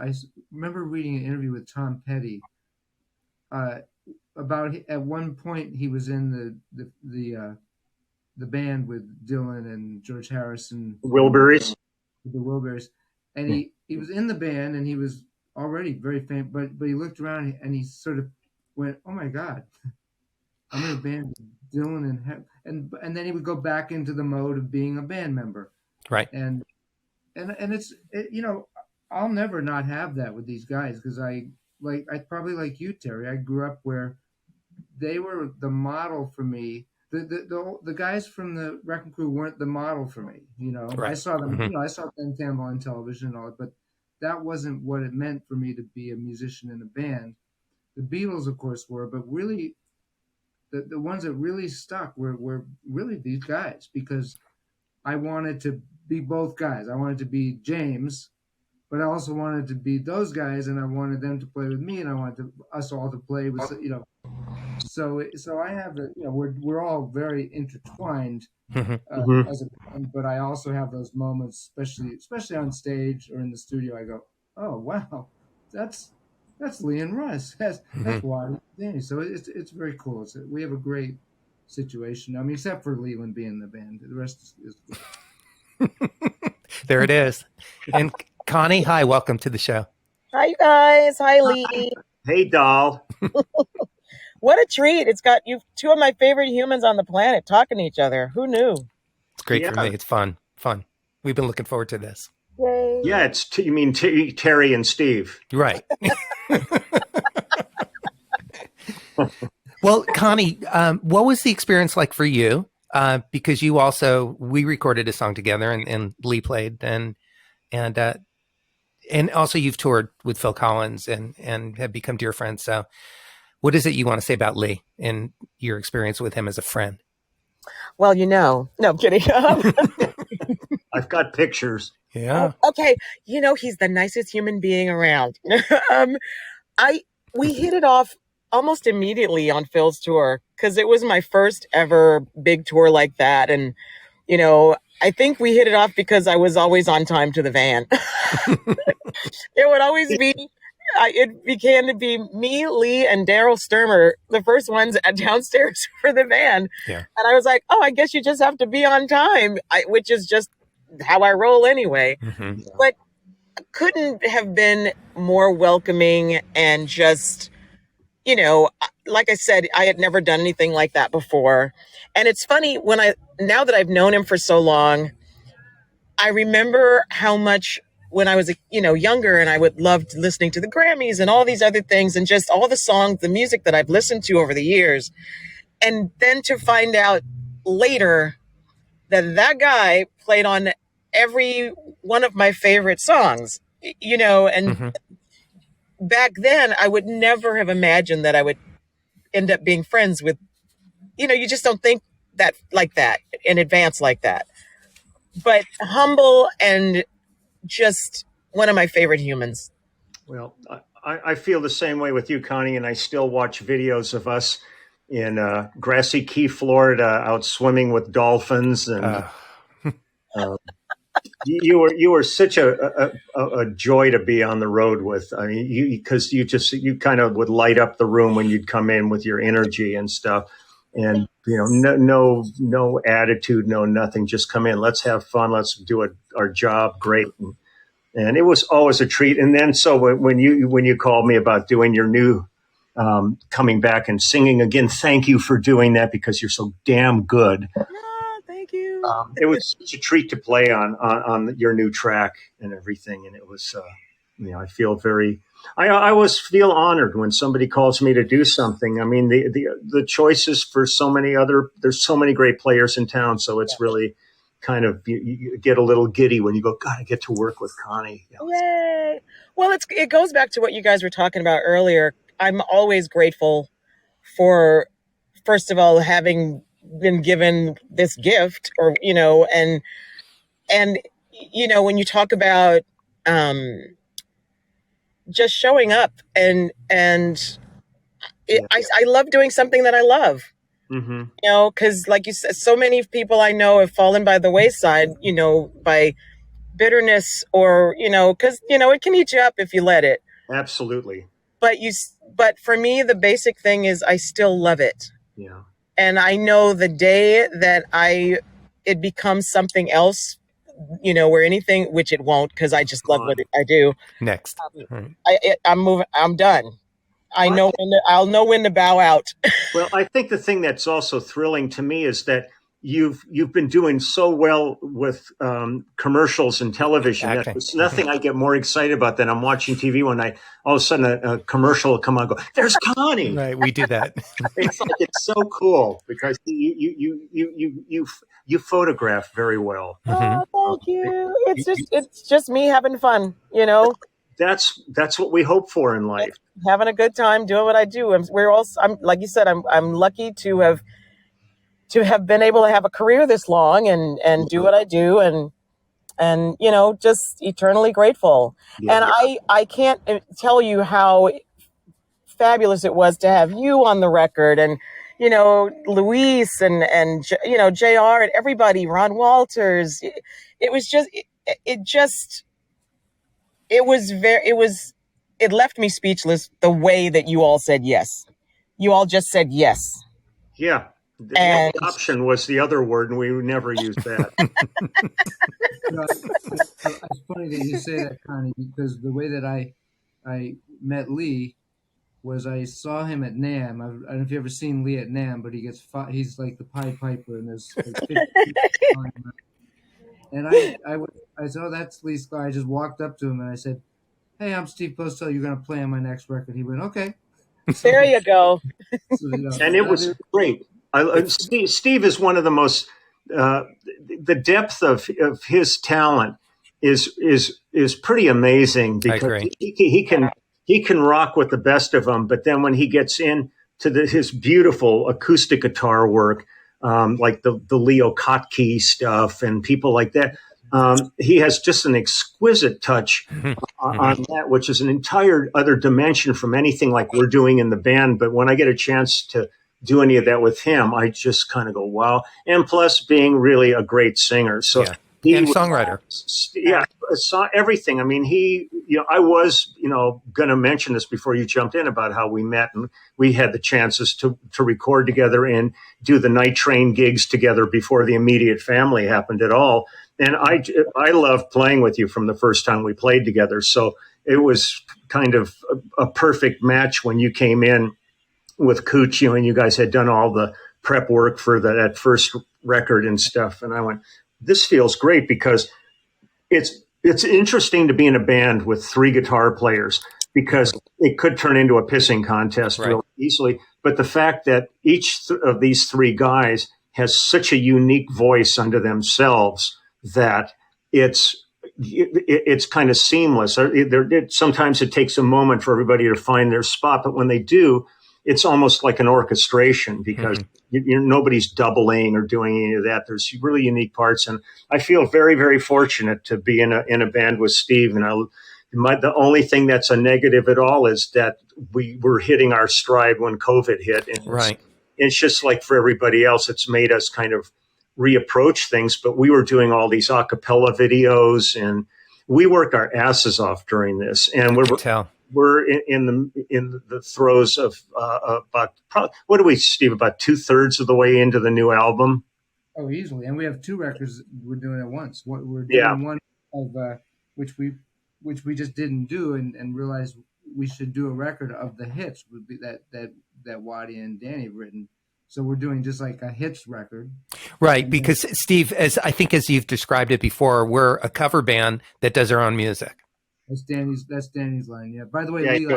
remember reading an interview with Tom Petty about at one point he was in the band with Dylan and George Harrison, Wilburys. the Wilburys, and he was in the band and he was already very famous, but he looked around and he sort of went, "Oh my God, I'm in a band with Dylan and then he would go back into the mode of being a band member, Right. And I'll never not have that with these guys because I probably like you, Terry. I grew up where they were the model for me. The guys from the Wrecking Crew weren't the model for me. Right. I saw them. Mm-hmm. I saw Ben Campbell on television and all that, but that wasn't what it meant for me to be a musician in a band. The Beatles, of course, were, but really, the ones that really stuck were really these guys because I wanted to be both guys. I wanted to be James, but I also wanted to be those guys, and I wanted them to play with me, and I wanted us all to play with, So I have we're all very intertwined as a band, but I also have those moments, especially on stage or in the studio. I go, oh wow, that's Lee and Russ, that's Waddy Danny. So it's very cool. We have a great situation. I mean, except for Leland being in the band, the rest is good. There it is. And Connie, hi, welcome to the show. Hi, you guys. Hi, Lee. Hey, doll. What a treat. It's got you two of my favorite humans on the planet talking to each other. Who knew? It's great for me. It's fun. We've been looking forward to this. Yay. Yeah, you mean Terry and Steve. Right. Well, Connie, what was the experience like for you? Because we recorded a song together and Lee played and also you've toured with Phil Collins and have become dear friends. So what is it you want to say about Lee and your experience with him as a friend? Well, no, I'm kidding. I've got pictures. Yeah. Okay. He's the nicest human being around. We hit it off almost immediately on Phil's tour because it was my first ever big tour like that. And, I think we hit it off because I was always on time to the van. It would always be, it began to be me, Lee, and Daryl Sturmer, the first ones downstairs for the van. Yeah. And I was like, oh, I guess you just have to be on time, which is just how I roll anyway. Mm-hmm. But couldn't have been more welcoming and just, like I said, I had never done anything like that before. And it's funny now that I've known him for so long, I remember how much when I was, younger and I would love listening to the Grammys and all these other things and just all the songs, the music that I've listened to over the years. And then to find out later that guy played on every one of my favorite songs, and back then I would never have imagined that I would end up being friends with, you just don't think that like that in advance like that, but humble and just one of my favorite humans. Well, I feel the same way with you, Connie, and I still watch videos of us in Grassy Key, Florida, out swimming with dolphins, and you were such a joy to be on the road with. I mean, because you kind of would light up the room when you'd come in with your energy and stuff, and no attitude, no nothing, just come in, let's have fun, let's do our job great. And it was always a treat. And then so when you called me about doing your new coming back and singing again, thank you for doing that because you're so damn good. Thank you. It was such a treat to play on your new track and everything. And it was, I feel I always feel honored when somebody calls me to do something. I mean, the choices for there's so many great players in town. So it's really kind of, you get a little giddy when you go, God, I get to work with Connie. Yay. Well, it goes back to what you guys were talking about earlier. I'm always grateful for, first of all, having been given this gift and when you talk about just showing up and I love doing something that I love. Mm-hmm. Because like you said, so many people I know have fallen by the wayside, by bitterness or, because, it can eat you up if you let it. Absolutely. But for me, the basic thing is I still love it. Yeah. And I know the day that it becomes something else, where anything, which it won't, because I just love what I do. Next. I'm moving. I'm done. I'll know when to bow out. Well, I think the thing that's also thrilling to me is that you've been doing so well with commercials and television. There's nothing I get more excited about than I'm watching TV when all of a sudden a commercial will come on and go, "There's Connie." Right, we do that. It's so cool because you photograph very well. Oh, thank you. It's just me having fun, That's what we hope for in life. Having a good time doing what I do. I'm like you said, I'm lucky to have been able to have a career this long and do what I do and just eternally grateful. Yeah. And I can't tell you how fabulous it was to have you on the record and Luis and JR and everybody, Ron Walters. It was just it left me speechless the way that you all said yes. You all just said yes. Yeah. The option was the other word, and we never used that. It's funny that you say that, Connie, because the way that I met Lee was I saw him at NAMM. I don't know if you've ever seen Lee at NAMM, but he's like the Pied Piper, and there's like 50 people on him. And I said, "Oh, that's Lee Sklar." I just walked up to him and I said, "Hey, I'm Steve Postel. You're going to play on my next record." He went, "Okay." There you go. And it was great. Steve is one of the most the depth of his talent is pretty amazing because he can rock with the best of them. But then when he gets into his beautiful acoustic guitar work, like the Leo Kottke stuff and people like that, he has just an exquisite touch on that, which is an entire other dimension from anything like we're doing in the band. But when I get a chance to do any of that with him, I just kind of go, wow. And plus being really a great singer. So and songwriter. Saw everything. I mean, I was, going to mention this before you jumped in about how we met and we had the chances to record together and do the Night Train gigs together before the immediate family happened at all. And I loved playing with you from the first time we played together. So it was kind of a perfect match when you came in with Cooch, and you guys had done all the prep work for that first record and stuff. And I went, this feels great because it's interesting to be in a band with three guitar players because it could turn into a pissing contest real easily. But the fact that each of these three guys has such a unique voice unto themselves that it's kind of seamless. Sometimes it takes a moment for everybody to find their spot, but when they do, it's almost like an orchestration because nobody's doubling or doing any of that. There's really unique parts, and I feel very, very fortunate to be in a band with Steve. And the only thing that's a negative at all is that we were hitting our stride when COVID hit, and it's just like for everybody else, it's made us kind of reapproach things. But we were doing all these a cappella videos, and we worked our asses off during this, and we're in the throes of about what do we, Steve? About 2/3 of the way into the new album. Oh, easily, and we have two records we're doing at once. We're doing one of which we just didn't do, and realized we should do a record of the hits would be that Waddy and Danny have written. So we're doing just like a hits record, right? Because Steve, as you've described it before, we're a cover band that does our own music. That's Danny's line. Yeah. By the way, Lee,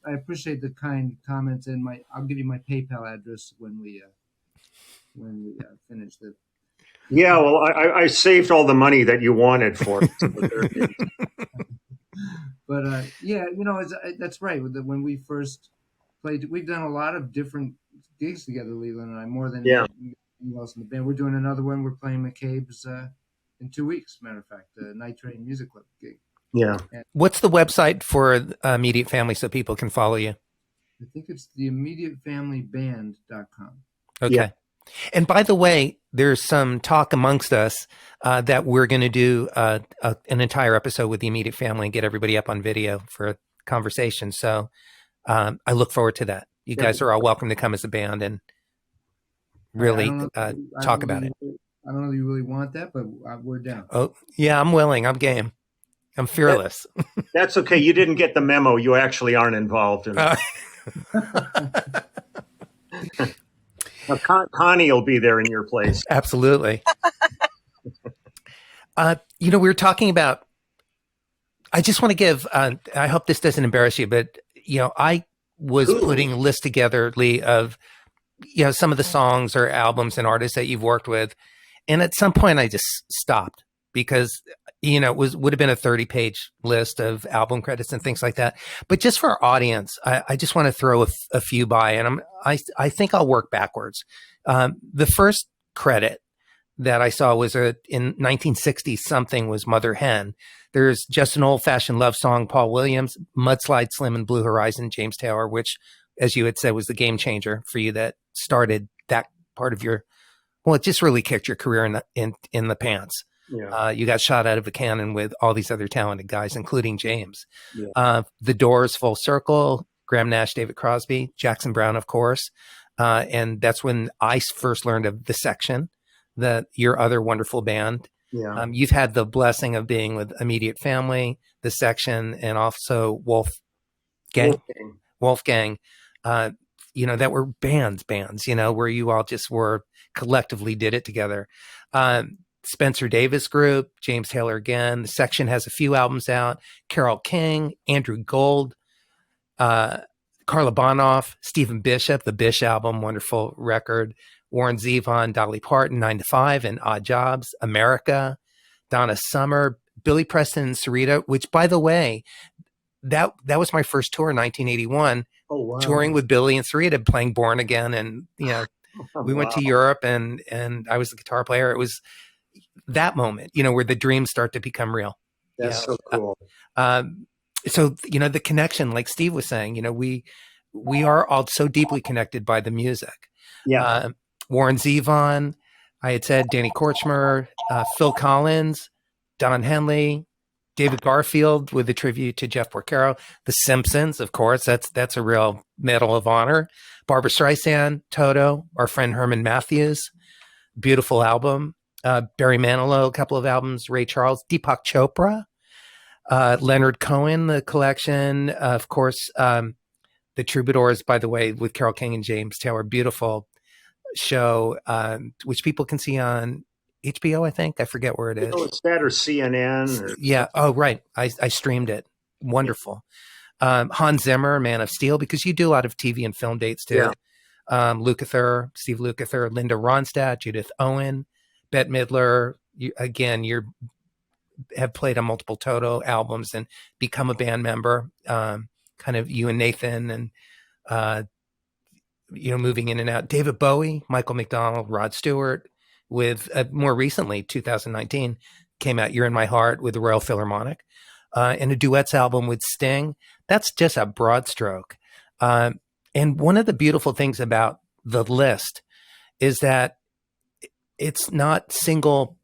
I appreciate the kind comments, and I'll give you my PayPal address when we finish this. Yeah. Well, I saved all the money that you wanted for it. But that's right. When we first played, we've done a lot of different gigs together, Leland and I, more than anyone else in the band. We're doing another one. We're playing McCabe's in 2 weeks. Matter of fact, the Night Train Music Club gig. Yeah. And What's the website for Immediate Family so people can follow you? I think it's the immediatefamilyband.com. Okay. Yeah. And by the way, there's some talk amongst us that we're going to do an entire episode with the immediate family and get everybody up on video for a conversation. So I look forward to that. You guys are all welcome to come as a band and really talk about it. I don't know if you really want that, but we're down. Oh, yeah, I'm willing. I'm game. I'm fearless. That's okay. You didn't get the memo. You actually aren't involved in it. Connie will be there in your place. Absolutely. We were talking about, I just want to give, I hope this doesn't embarrass you, but, I was putting a list together, Lee, of, some of the songs or albums and artists that you've worked with. And at some point I just stopped because, it would have been a 30-page list of album credits and things like that. But just for our audience, I just want to throw a few by, and I think I'll work backwards. The first credit that I saw was in 1960 something was Mother Hen. There's just an old-fashioned love song, Paul Williams, Mudslide Slim and Blue Horizon, James Taylor, which, as you had said, was the game changer for you that started that part of your, well, it just really kicked your career in the pants. Yeah. You got shot out of a cannon with all these other talented guys, including James. Yeah. The Doors, Full Circle, Graham Nash, David Crosby, Jackson Browne, of course. And that's when I first learned of The Section, your other wonderful band. Yeah. You've had the blessing of being with Immediate Family, The Section, and also Wolfgang. That were bands, where you all just were collectively did it together. Spencer Davis Group, James Taylor again. The Section has a few albums out. Carole King, Andrew Gold, Carla Bonoff, Stephen Bishop, the Bish album, wonderful record. Warren Zevon, Dolly Parton, 9 to 5 and Odd Jobs, America, Donna Summer, Billy Preston and Sarita, which, by the way, that was my first tour in 1981. Oh, wow. Touring with Billy and Sarita, playing Born Again, and we went to Europe, and I was the guitar player. It was that moment, where the dreams start to become real. That's so cool. So the connection, like Steve was saying, we are all so deeply connected by the music. Yeah. Warren Zevon, I had said Danny Korchmer, Phil Collins, Don Henley, David Garfield with a tribute to Jeff Porcaro, The Simpsons, of course, that's a real Medal of Honor. Barbra Streisand, Toto, our friend Herman Matthews, beautiful album. Barry Manilow, a couple of albums. Ray Charles, Deepak Chopra, Leonard Cohen, the collection, of course. The Troubadours, by the way, with Carole King and James Taylor, beautiful show, which people can see on HBO, I think. I forget where it is. It's that or CNN. Or... Yeah. Oh, right. I streamed it. Wonderful. Hans Zimmer, Man of Steel, because you do a lot of TV and film dates too. Yeah. Lukather, Steve Lukather, Linda Ronstadt, Judith Owen, Bette Midler. You have played on multiple Toto albums and become a band member. Kind of you and Nathan and, moving in and out. David Bowie, Michael McDonald, Rod Stewart, with more recently, 2019, came out You're in My Heart with the Royal Philharmonic, and a duets album with Sting. That's just a broad stroke. And one of the beautiful things about the list is that it's not single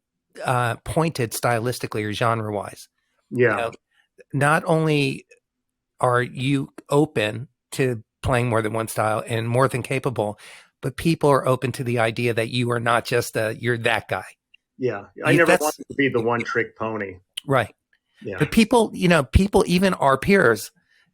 pointed stylistically or genre wise. Yeah. Not only are you open to playing more than one style and more than capable, but people are open to the idea that you are not just you're that guy. Yeah. I never wanted to be the one trick pony. Right. Yeah. But people, even our peers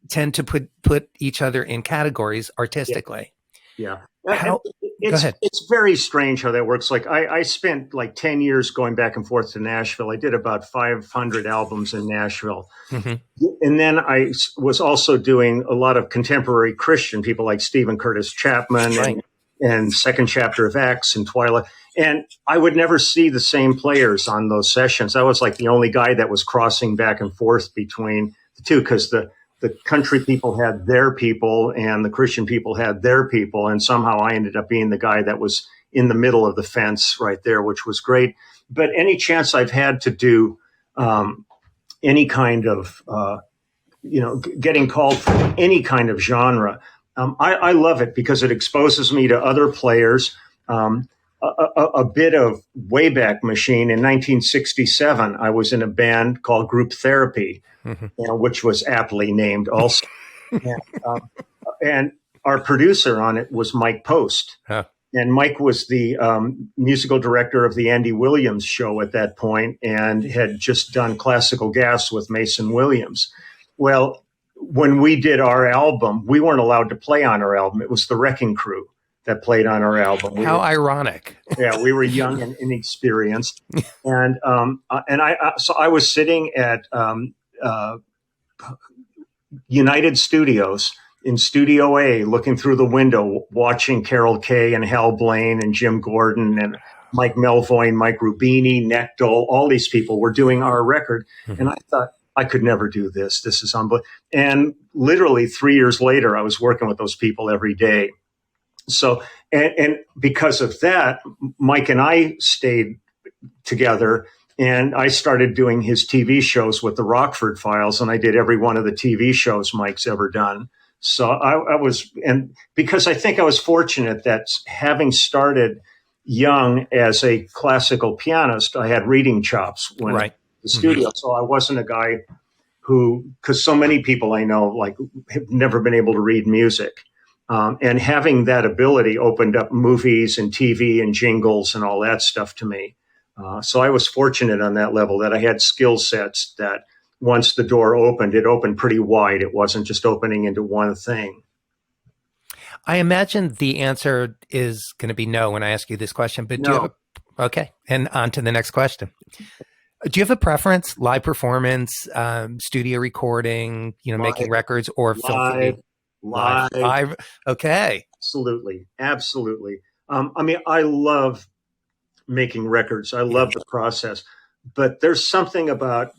tend to put each other in categories artistically. Yeah. Go ahead. It's very strange how that works. Like I spent like 10 years going back and forth to Nashville. I did about 500 albums in Nashville. Mm-hmm. And then I was also doing a lot of contemporary Christian people like Stephen Curtis Chapman and Second Chapter of X and Twilight. And I would never see the same players on those sessions. I was like the only guy that was crossing back and forth between the two, because the country people had their people and the Christian people had their people. And somehow I ended up being the guy that was in the middle of the fence right there, which was great. But any chance I've had to do any kind of, getting called for any kind of genre, I love it because it exposes me to other players. A bit of Wayback Machine in 1967, I was in a band called Group Therapy, which was aptly named also. And our producer on it was Mike Post. Huh. And Mike was the musical director of the Andy Williams show at that point and had just done Classical Gas with Mason Williams. Well, when we did our album, we weren't allowed to play on our album. It was the Wrecking Crew that played on our album. How ironic. Yeah, we were young and inexperienced. And so I was sitting at United Studios in Studio A, looking through the window, watching Carole King and Hal Blaine and Jim Gordon and Mike Melvoin, Mike Rubini, Nick Dole, all these people were doing our record. And I thought, I could never do this. This is unbelievable. And literally 3 years later, I was working with those people every day. So, and because of that, Mike and I stayed together, and I started doing his TV shows with the Rockford Files, and I did every one of the TV shows Mike's ever done. So I was, and because I think I was fortunate that having started young as a classical pianist, I had reading chops when in the studio. So I wasn't a guy who, because so many people I know like have never been able to read music. And having that ability opened up movies and TV and jingles and all that stuff to me. So I was fortunate on that level that I had skill sets that once the door opened, it opened pretty wide. It wasn't just opening into one thing. I imagine the answer is going to be no when I ask you this question, but do you have okay. And on to the next question. Do you have a preference? Live performance, studio recording, making records, or film? Live. Okay. Absolutely. I love making records. I love the process, but there's something about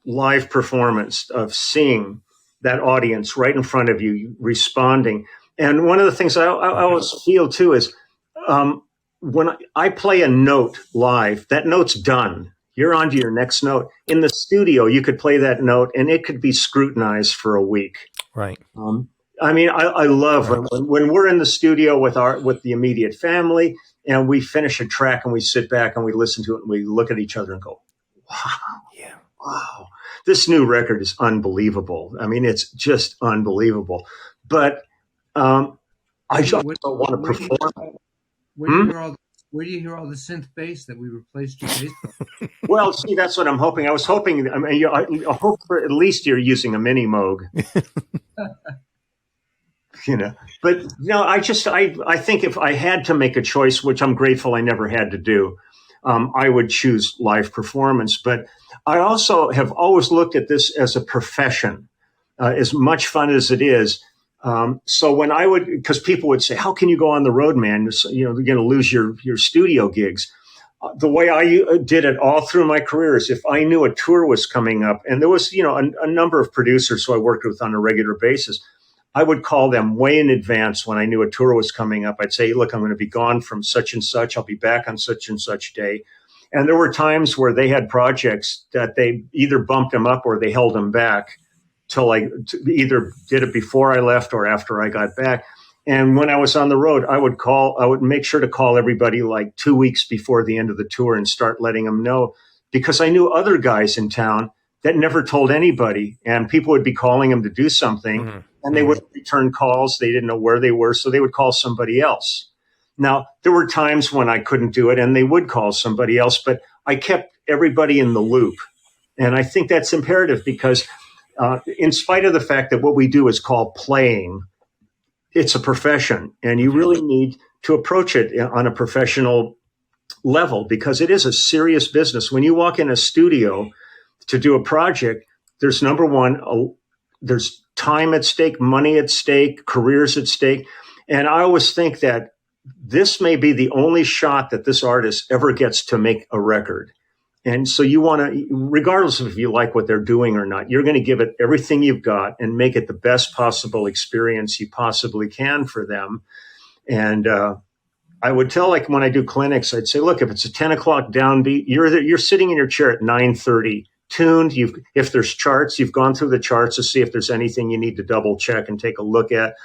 live performance of seeing that audience right in front of you responding. And one of the things I always feel too is when I play a note live, that note's done. You're on to your next note. In the studio, you could play that note and it could be scrutinized for a week. Right. I love when we're in the studio with the immediate family and we finish a track and we sit back and we listen to it and we look at each other and go, wow, this new record is unbelievable. I mean, it's just unbelievable. But I just don't want to perform. Where do you hear all the synth bass that we replaced your bass with? Well, see, that's what I'm hoping. I was hoping. I hope for at least you're using a mini Moog. But I think if I had to make a choice, which I'm grateful I never had to do, I would choose live performance. But I also have always looked at this as a profession, as much fun as it is. So when because people would say, how can you go on the road, man? You're going to lose your studio gigs. The way I did it all through my career is if I knew a tour was coming up, and there was, a number of producers who I worked with on a regular basis, I would call them way in advance when I knew a tour was coming up. I'd say, look, I'm going to be gone from such and such. I'll be back on such and such day. And there were times where they had projects that they either bumped them up or they held them back till I either did it before I left or after I got back. And when I was on the road, I would make sure to call everybody like 2 weeks before the end of the tour and start letting them know, because I knew other guys in town that never told anybody, and people would be calling them to do something and they wouldn't return calls. They didn't know where they were. So they would call somebody else. Now, there were times when I couldn't do it and they would call somebody else, but I kept everybody in the loop. And I think that's imperative because in spite of the fact that what we do is called playing, it's a profession, and you really need to approach it on a professional level because it is a serious business. When you walk in a studio to do a project, there's number one, there's time at stake, money at stake, careers at stake. And I always think that this may be the only shot that this artist ever gets to make a record. And so you want to, regardless of if you like what they're doing or not, you're going to give it everything you've got and make it the best possible experience you possibly can for them. And I would tell, like when I do clinics, I'd say, look, if it's a 10 o'clock downbeat, you're sitting in your chair at 9:30, tuned. If there's charts, you've gone through the charts to see if there's anything you need to double check and take a look at.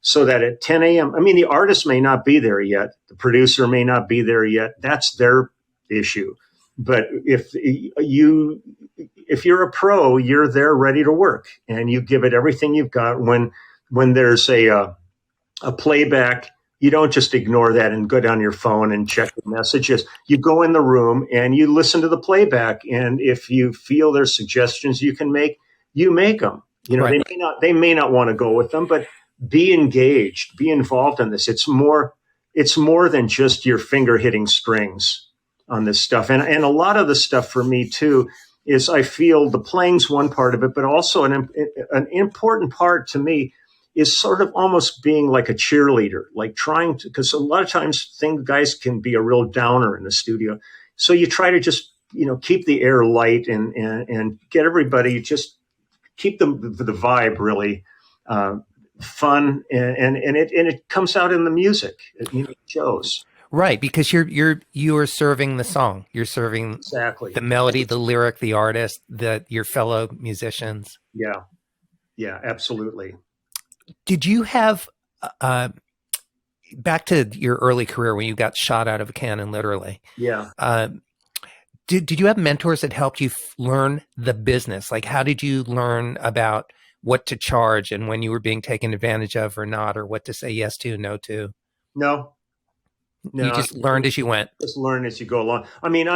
So that at 10 a.m., I mean, the artist may not be there yet. The producer may not be there yet. That's their issue. But if you're a pro, you're there ready to work, and you give it everything you've got. When there's a playback, you don't just ignore that and go down your phone and check the messages. You go in the room and you listen to the playback. And if you feel there's suggestions you can make, you make them. Right. They may not want to go with them, but be engaged, be involved in this. It's more than just your finger hitting strings on this stuff. And a lot of the stuff for me too is I feel the playing's one part of it, but also an important part to me is sort of almost being like a cheerleader, like trying to, because a lot of times guys can be a real downer in the studio. So you try to just, keep the air light and get everybody, just keep the vibe really fun, and it comes out in the music. It shows. Right, because you are serving the song. You're serving exactly the melody, the lyric, the artist, your fellow musicians. Yeah, absolutely. Did you have back to your early career when you got shot out of a cannon, literally? Yeah. Did you have mentors that helped you learn the business? Like, how did you learn about what to charge and when you were being taken advantage of or not, or what to say yes to, no to? No. You just learned as you went. Just learn as you go along. I mean,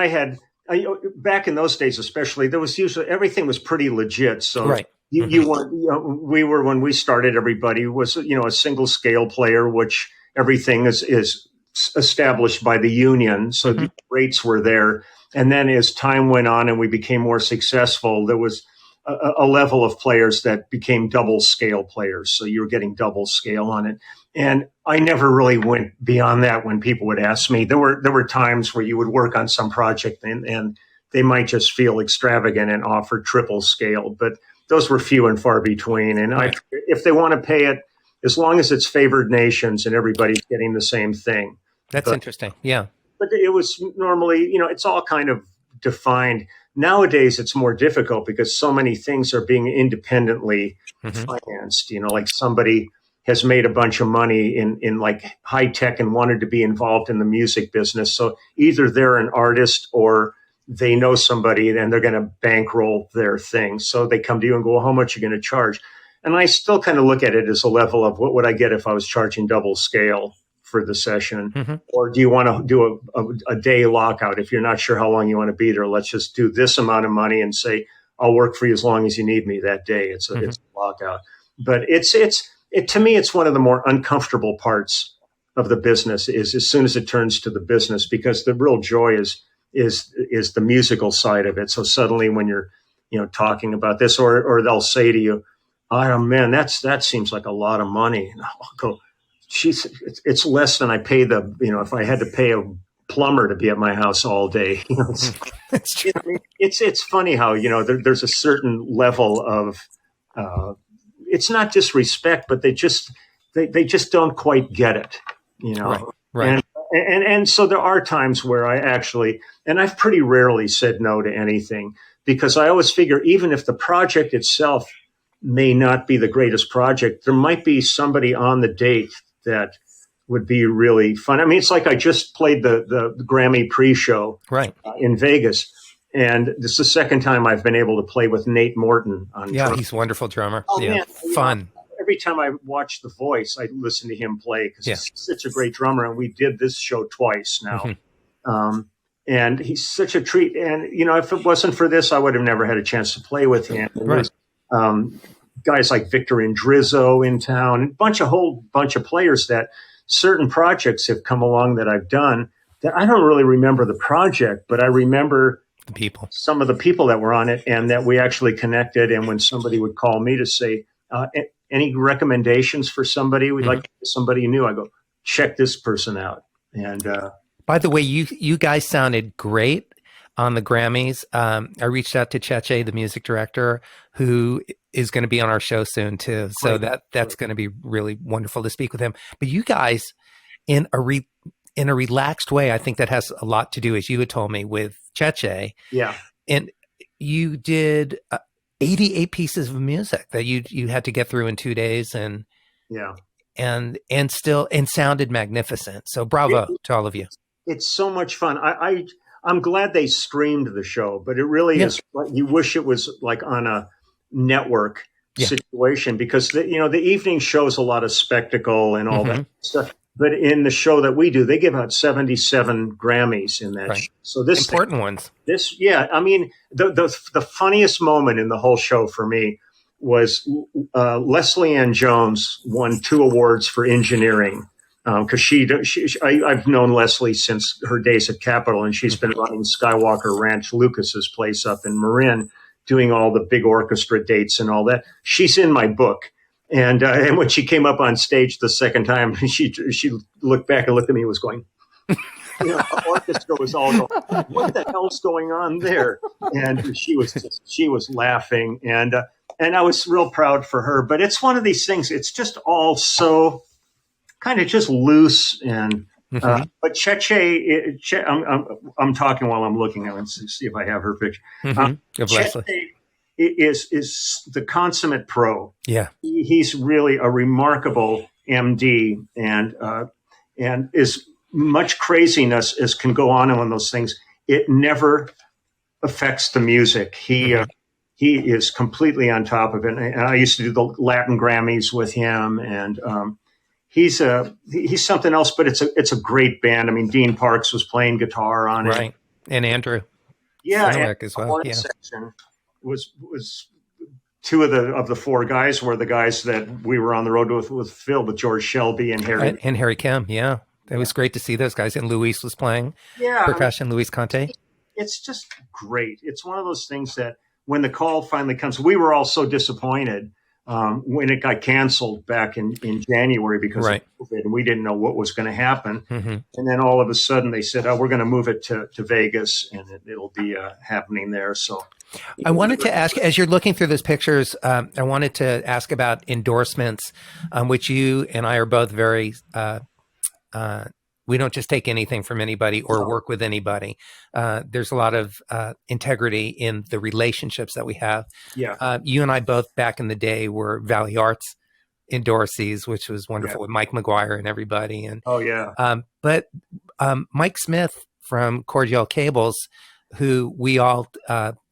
back in those days, especially, there was usually everything was pretty legit. So right. We were, when we started, everybody was, a single scale player, which everything is established by the union. So the rates were there. And then as time went on and we became more successful, there was a level of players that became double scale players. So you were getting double scale on it. And I never really went beyond that when people would ask me. There were times where you would work on some project and they might just feel extravagant and offer triple scale, but those were few and far between. And if they want to pay it, as long as it's favored nations and everybody's getting the same thing. That's interesting. Yeah. But it was normally, it's all kind of defined. Nowadays, it's more difficult because so many things are being independently financed. Like somebody has made a bunch of money in like high tech and wanted to be involved in the music business. So either they're an artist or they know somebody and they're going to bankroll their thing. So they come to you and go, well, how much are you going to charge? And I still kind of look at it as a level of what would I get if I was charging double scale for the session? Or do you want to do a day lockout? If you're not sure how long you want to be there, let's just do this amount of money and say, I'll work for you as long as you need me that day. It's a lockout. But to me, it's one of the more uncomfortable parts of the business is as soon as it turns to the business, because the real joy is the musical side of it. So suddenly when you're, talking about this, or they'll say to you, oh man, that seems like a lot of money. And I'll go, geez, it's less than I pay if I had to pay a plumber to be at my house all day. It's funny how, there's a certain level of, it's not disrespect, but they just don't quite get it, Right. And so there are times where I actually, and I've pretty rarely said no to anything, because I always figure even if the project itself may not be the greatest project, there might be somebody on the date that would be really fun. I mean, it's like I just played the Grammy pre-show in Vegas, and this is the second time I've been able to play with Nate Morton on drum. He's a wonderful drummer. Oh, man, fun. Every time I watch The Voice, I listen to him play because he's such a great drummer, and we did this show twice now. And he's such a treat. And, if it wasn't for this, I would have never had a chance to play with him. There's guys like Victor Indrizzo in town, a whole bunch of players that certain projects have come along that I've done that I don't really remember the project, but I remember some of the people that were on it and that we actually connected. And when somebody would call me to say, any recommendations for somebody, we'd like somebody new, I go, check this person out. And by the way, you guys sounded great on the Grammys. I reached out to Cheche, the music director, who is going to be on our show soon too. So that's going to be really wonderful to speak with him. But you guys, in in a relaxed way. I think that has a lot to do, as you had told me, with Cheche. Yeah. And you did 88 pieces of music that you had to get through in 2 days, and Yeah. and sounded magnificent. So bravo to all of you. It's so much fun. I'm glad they streamed the show, but it really is. You wish it was like on a network situation, because the evening shows a lot of spectacle and all that stuff. But in the show that we do, they give out 77 Grammys in that show. So this important ones. I mean, the funniest moment in the whole show for me was Leslie Ann Jones won 2 awards for engineering, because I've known Leslie since her days at Capitol, and she's been running Skywalker Ranch, Lucas's place up in Marin, doing all the big orchestra dates and all that. She's in my book. And when she came up on stage the second time, she looked back and looked at me and was going, the orchestra was all going, what the hell's going on there? And she was laughing, and I was real proud for her. But it's one of these things. It's just all so kind of just loose, and but Cheche, I'm talking while I'm looking. I want to see if I have her picture. Cheche is the consummate pro. Yeah, he's really a remarkable MD, and is much craziness as can go on those things. It never affects the music. He is completely on top of it. And I used to do the Latin Grammys with him, and he's something else. But it's a great band. I mean, Dean Parks was playing guitar on it, and Andrew, and as well. Yeah, section was 2 of the 4 guys were the guys that we were on the road with Phil, with George Shelby and Harry Kim. Yeah. It was great to see those guys. And Luis was playing percussion, Luis Conte. It's just great. It's one of those things that when the call finally comes, we were all so disappointed when it got canceled back in January because of COVID, and we didn't know what was going to happen. And then all of a sudden they said, we're going to move it to Vegas, and it'll be happening there. So I wanted to ask, as you're looking through those pictures, I wanted to ask about endorsements, which you and I are both very we don't just take anything from anybody or work with anybody. There's a lot of integrity in the relationships that we have. Yeah. You and I both back in the day were Valley Arts endorsees, which was wonderful with Mike McGuire and everybody. And but Mike Smith from Cordial Cables, who we all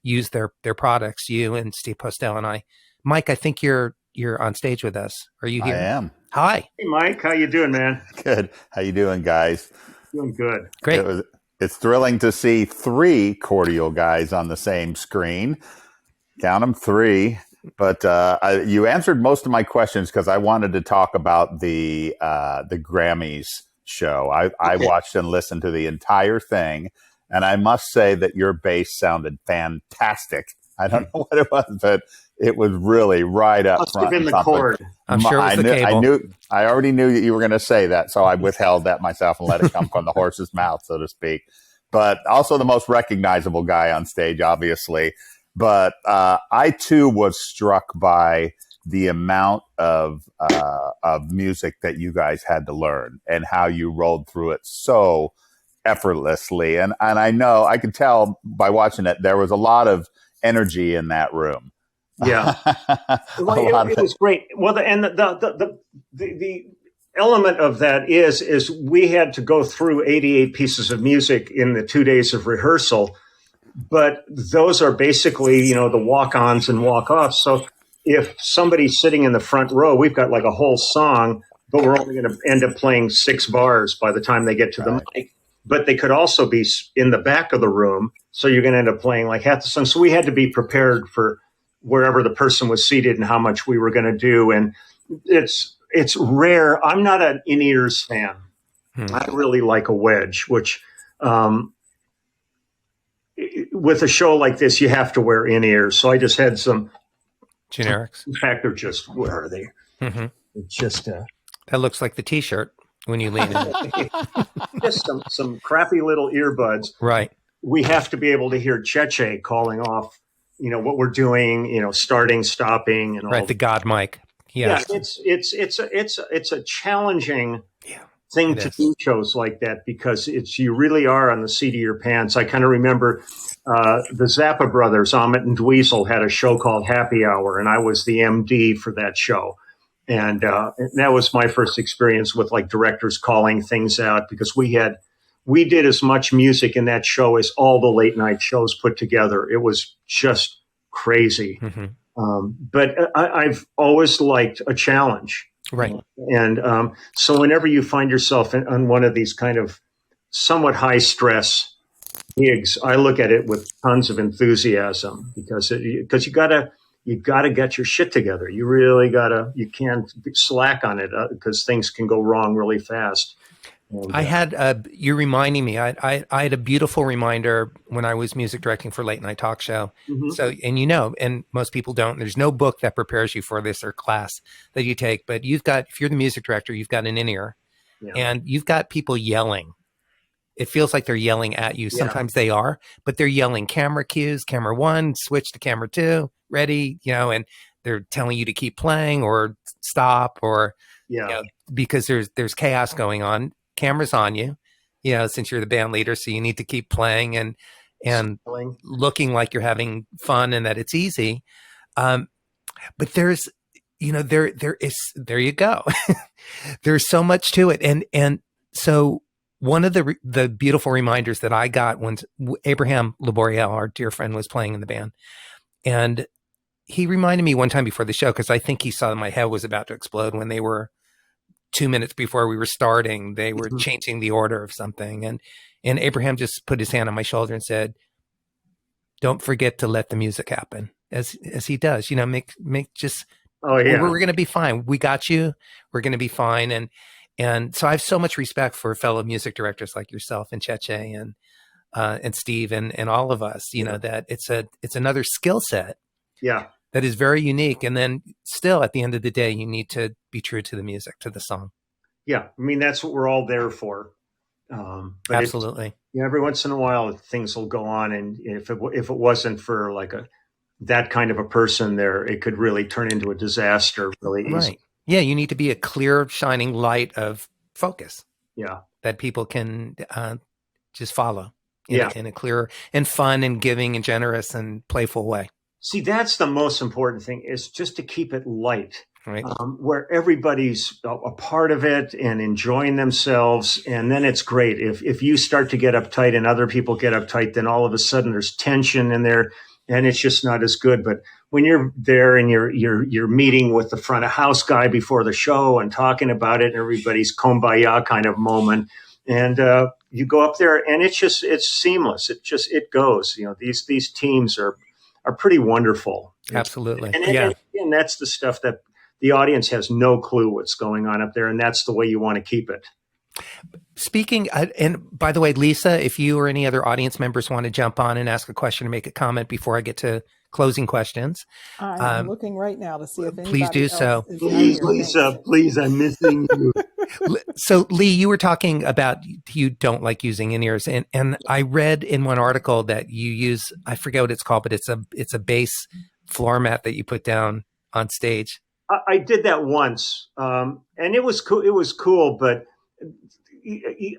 use their products, you and Steve Postel and I. Mike, I think you're on stage with us. Are you here? I am. Hi. Hey, Mike. How you doing, man? Good. How you doing, guys? Doing good. Great. It's thrilling to see 3 Cordial guys on the same screen. Count them, 3. But you answered most of my questions because I wanted to talk about the Grammys show. I watched and listened to the entire thing, and I must say that your bass sounded fantastic. I don't know what it was, but it was really right up Must front. Have been the chord. I'm sure it was the cable. I already knew that you were going to say that, so I withheld that myself and let it come from the horse's mouth, so to speak. But also the most recognizable guy on stage, obviously. But I too was struck by the amount of music that you guys had to learn and how you rolled through it so effortlessly. And I know I could tell by watching it there was a lot of energy in that room. Yeah, it was great. Well, the element of that is we had to go through 88 pieces of music in the 2 days of rehearsal, but those are basically the walk-ons and walk-offs. So if somebody's sitting in the front row, we've got like a whole song, but we're only going to end up playing 6 bars by the time they get to the mic. But they could also be in the back of the room, so you're going to end up playing like half the song. So we had to be prepared for wherever the person was seated and how much we were going to do. And it's rare. I'm not an in-ears fan. I really like a wedge, which with a show like this, you have to wear in-ears. So I just had some generics. In fact, they're just, where are they? It's just that looks like the T-shirt when you lean in. Just some crappy little earbuds. Right. We have to be able to hear Cheche calling off, what we're doing, starting, stopping, and all. Right, the God mic. Yes. Yeah, it's a challenging thing to do shows like that, because you really are on the seat of your pants. I kind of remember the Zappa brothers, Amit and Dweezil, had a show called Happy Hour, and I was the MD for that show. And that was my first experience with like directors calling things out, because we did as much music in that show as all the late night shows put together. It was just crazy. But I've always liked a challenge. Right. And so whenever you find yourself on one of these kind of somewhat high stress gigs, I look at it with tons of enthusiasm, because you gotta get your shit together. You really you can't slack on it, because things can go wrong really fast. And, I had you're reminding me. I had a beautiful reminder when I was music directing for Late Night Talk Show. So, and and most people don't. There's no book that prepares you for this or class that you take. But if you're the music director, you've got an in-ear, and you've got people yelling. It feels like they're yelling at you. Sometimes they are, but they're yelling camera cues, camera 1, switch to camera 2, ready, and they're telling you to keep playing or stop, or because there's chaos going on. Camera's on you, since you're the band leader, so you need to keep playing and looking like you're having fun and that it's easy. But there's, there you go. There's so much to it. And so one of the beautiful reminders that I got when Abraham Laboriel, our dear friend, was playing in the band, and he reminded me one time before the show, because I think he saw my head was about to explode when they were 2 minutes before we were starting, they were changing the order of something. And Abraham just put his hand on my shoulder and said, don't forget to let the music happen, as he does, make just, we're going to be fine. We got you. We're going to be fine. And so I have so much respect for fellow music directors like yourself and Cheche and Steve and all of us, that it's another skill set. Yeah. That is very unique. And then still, at the end of the day, you need to be true to the music, to the song. Yeah. I mean, that's what we're all there for. But absolutely. Every once in a while, things will go on. And if it wasn't for like that kind of a person there, it could really turn into a disaster really easy. Right. Yeah. You need to be a clear, shining light of focus. Yeah. That people can just follow in a clear and fun and giving and generous and playful way. See, that's the most important thing, is just to keep it light, right? Where everybody's a part of it and enjoying themselves. And then it's great. If you start to get uptight and other people get uptight, then all of a sudden there's tension in there and it's just not as good. But when you're there and you're meeting with the front of house guy before the show and talking about it, and everybody's kumbaya kind of moment, and you go up there and it's seamless. It goes. These teams are pretty wonderful. Absolutely. And that's the stuff that the audience has no clue what's going on up there. And that's the way you want to keep it. Speaking, and by the way, Lisa, if you or any other audience members want to jump on and ask a question or make a comment before I get to closing questions. I'm looking right now to see if anybody please do so. Please, Lisa, please, I'm missing you. So Lee, you were talking about you don't like using in-ears, and I read in one article that you use, I forget what it's called, but it's a bass floor mat that you put down on stage. I did that once, and it was cool. It was cool, but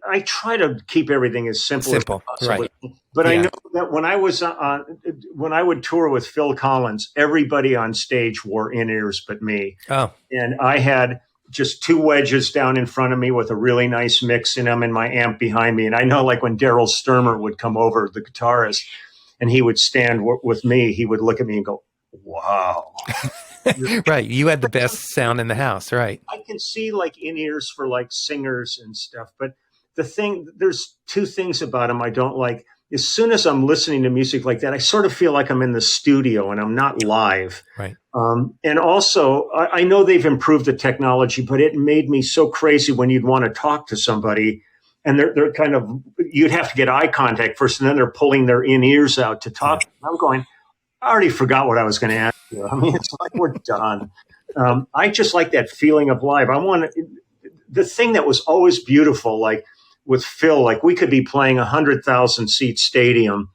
I try to keep everything as simple as possible. Right. But I know that when I would tour with Phil Collins, everybody on stage wore in-ears but me. Oh. And I had just 2 wedges down in front of me with a really nice mix in them and my amp behind me. And I know, like, when Daryl Sturmer would come over, the guitarist, and he would stand with me, he would look at me and go, wow. Right. You had the best sound in the house, right? I can see like in-ears for like singers and stuff, but there's 2 things about them I don't like. As soon as I'm listening to music like that, I sort of feel like I'm in the studio and I'm not live. Right. And also, I know they've improved the technology, but it made me so crazy when you'd want to talk to somebody and they're kind of, you'd have to get eye contact first, and then they're pulling their in-ears out to talk. Yeah. I'm going, I already forgot what I was going to ask you. I mean, it's like we're done. I just like that feeling of live. The thing that was always beautiful, like with Phil, like we could be playing 100,000 seat stadium,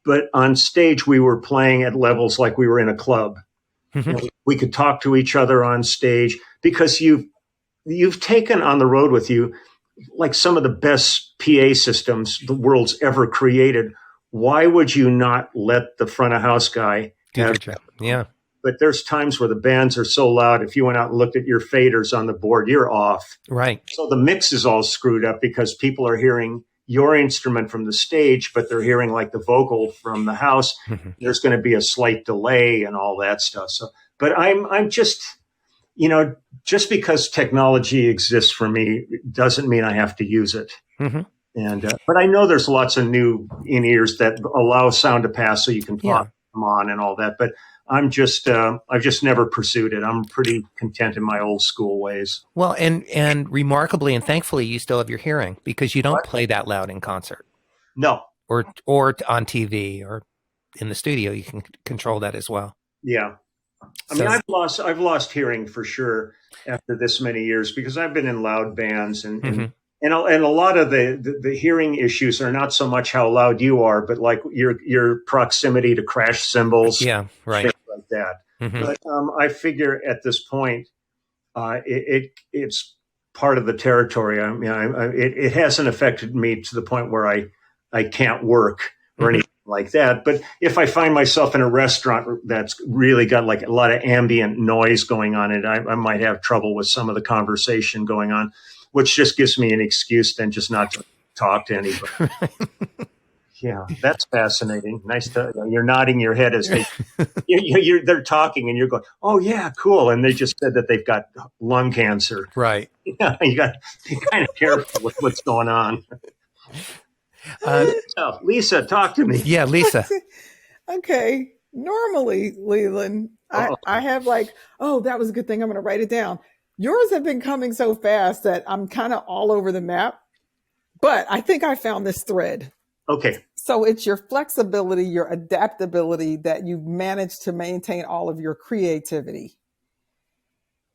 but on stage we were playing at levels like we were in a club. Mm-hmm. We could talk to each other on stage because you've taken on the road with you like some of the best PA systems the world's ever created. Why would you not let the front of house guy do their job? Yeah. But there's times where the bands are so loud, if you went out and looked at your faders on the board, you're off. Right. So the mix is all screwed up because people are hearing your instrument from the stage, but they're hearing like the vocal from the house. Mm-hmm. There's going to be a slight delay and all that stuff. So, but I'm just, just because technology exists for me doesn't mean I have to use it. Mm-hmm. And but I know there's lots of new in-ears that allow sound to pass so you can pop them on and all that. But I've just never pursued it. I'm pretty content in my old school ways. Well, and remarkably and thankfully, you still have your hearing because you don't play that loud in concert. No. Or on TV or in the studio, you can control that as well. Yeah. I mean, I've lost hearing for sure after this many years because I've been in loud bands and a lot of the hearing issues are not so much how loud you are, but like your proximity to crash cymbals. Yeah, right. Things like that. Mm-hmm. But I figure at this point, it's part of the territory. I mean, it hasn't affected me to the point where I can't work or anything like that. But if I find myself in a restaurant that's really got like a lot of ambient noise going on, and I might have trouble with some of the conversation going on, which just gives me an excuse then just not to talk to anybody. Yeah, that's fascinating. Nice to you're nodding your head as they're talking and you're going, oh yeah, cool. And they just said that they've got lung cancer. Right. Yeah, you got to be kind of careful with what's going on. Lisa, talk to me. Yeah, Lisa. Okay. Normally, Leland, I have like, oh, that was a good thing. I'm going to write it down. Yours have been coming so fast that I'm kind of all over the map. But I think I found this thread. Okay. So it's your flexibility, your adaptability that you've managed to maintain all of your creativity.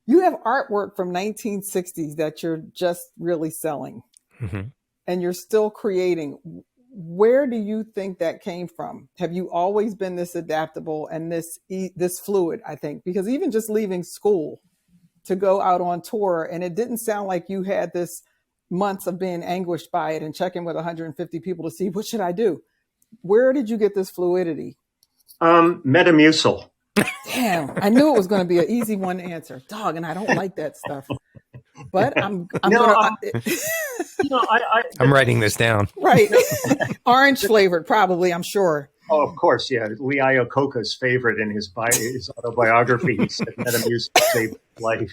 You have artwork from 1960s that you're just really selling. Mm-hmm. And you're still creating. Where do you think that came from? Have you always been this adaptable and this fluid, I think? Because even just leaving school to go out on tour, and it didn't sound like you had this months of being anguished by it and checking with 150 people to see, what should I do? Where did you get this fluidity? Metamucil. Damn, I knew it was going to be an easy one to answer. Dog, and I don't like that stuff. But I'm writing this down. Right. Orange flavored, probably, I'm sure. Oh, of course, yeah. Lee Iacocca's favorite in his autobiography, he said Metamucil saved life.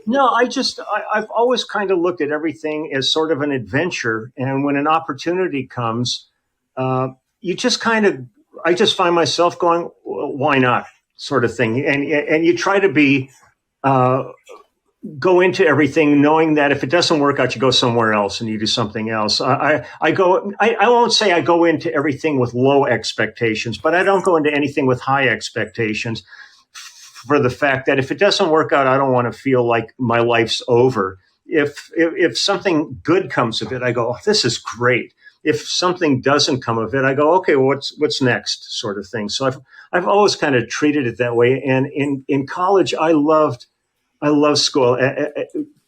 No, I've always kind of looked at everything as sort of an adventure. And when an opportunity comes, I just find myself going, well, why not, sort of thing. And you try to be, go into everything knowing that if it doesn't work out, you go somewhere else and you do something else. I won't say I go into everything with low expectations, but I don't go into anything with high expectations for the fact that if it doesn't work out, I don't want to feel like my life's over. If something good comes of it, I go, oh, this is great. If something doesn't come of it, I go, okay, well, what's next, sort of thing. So I've always kind of treated it that way. And in college, I loved school.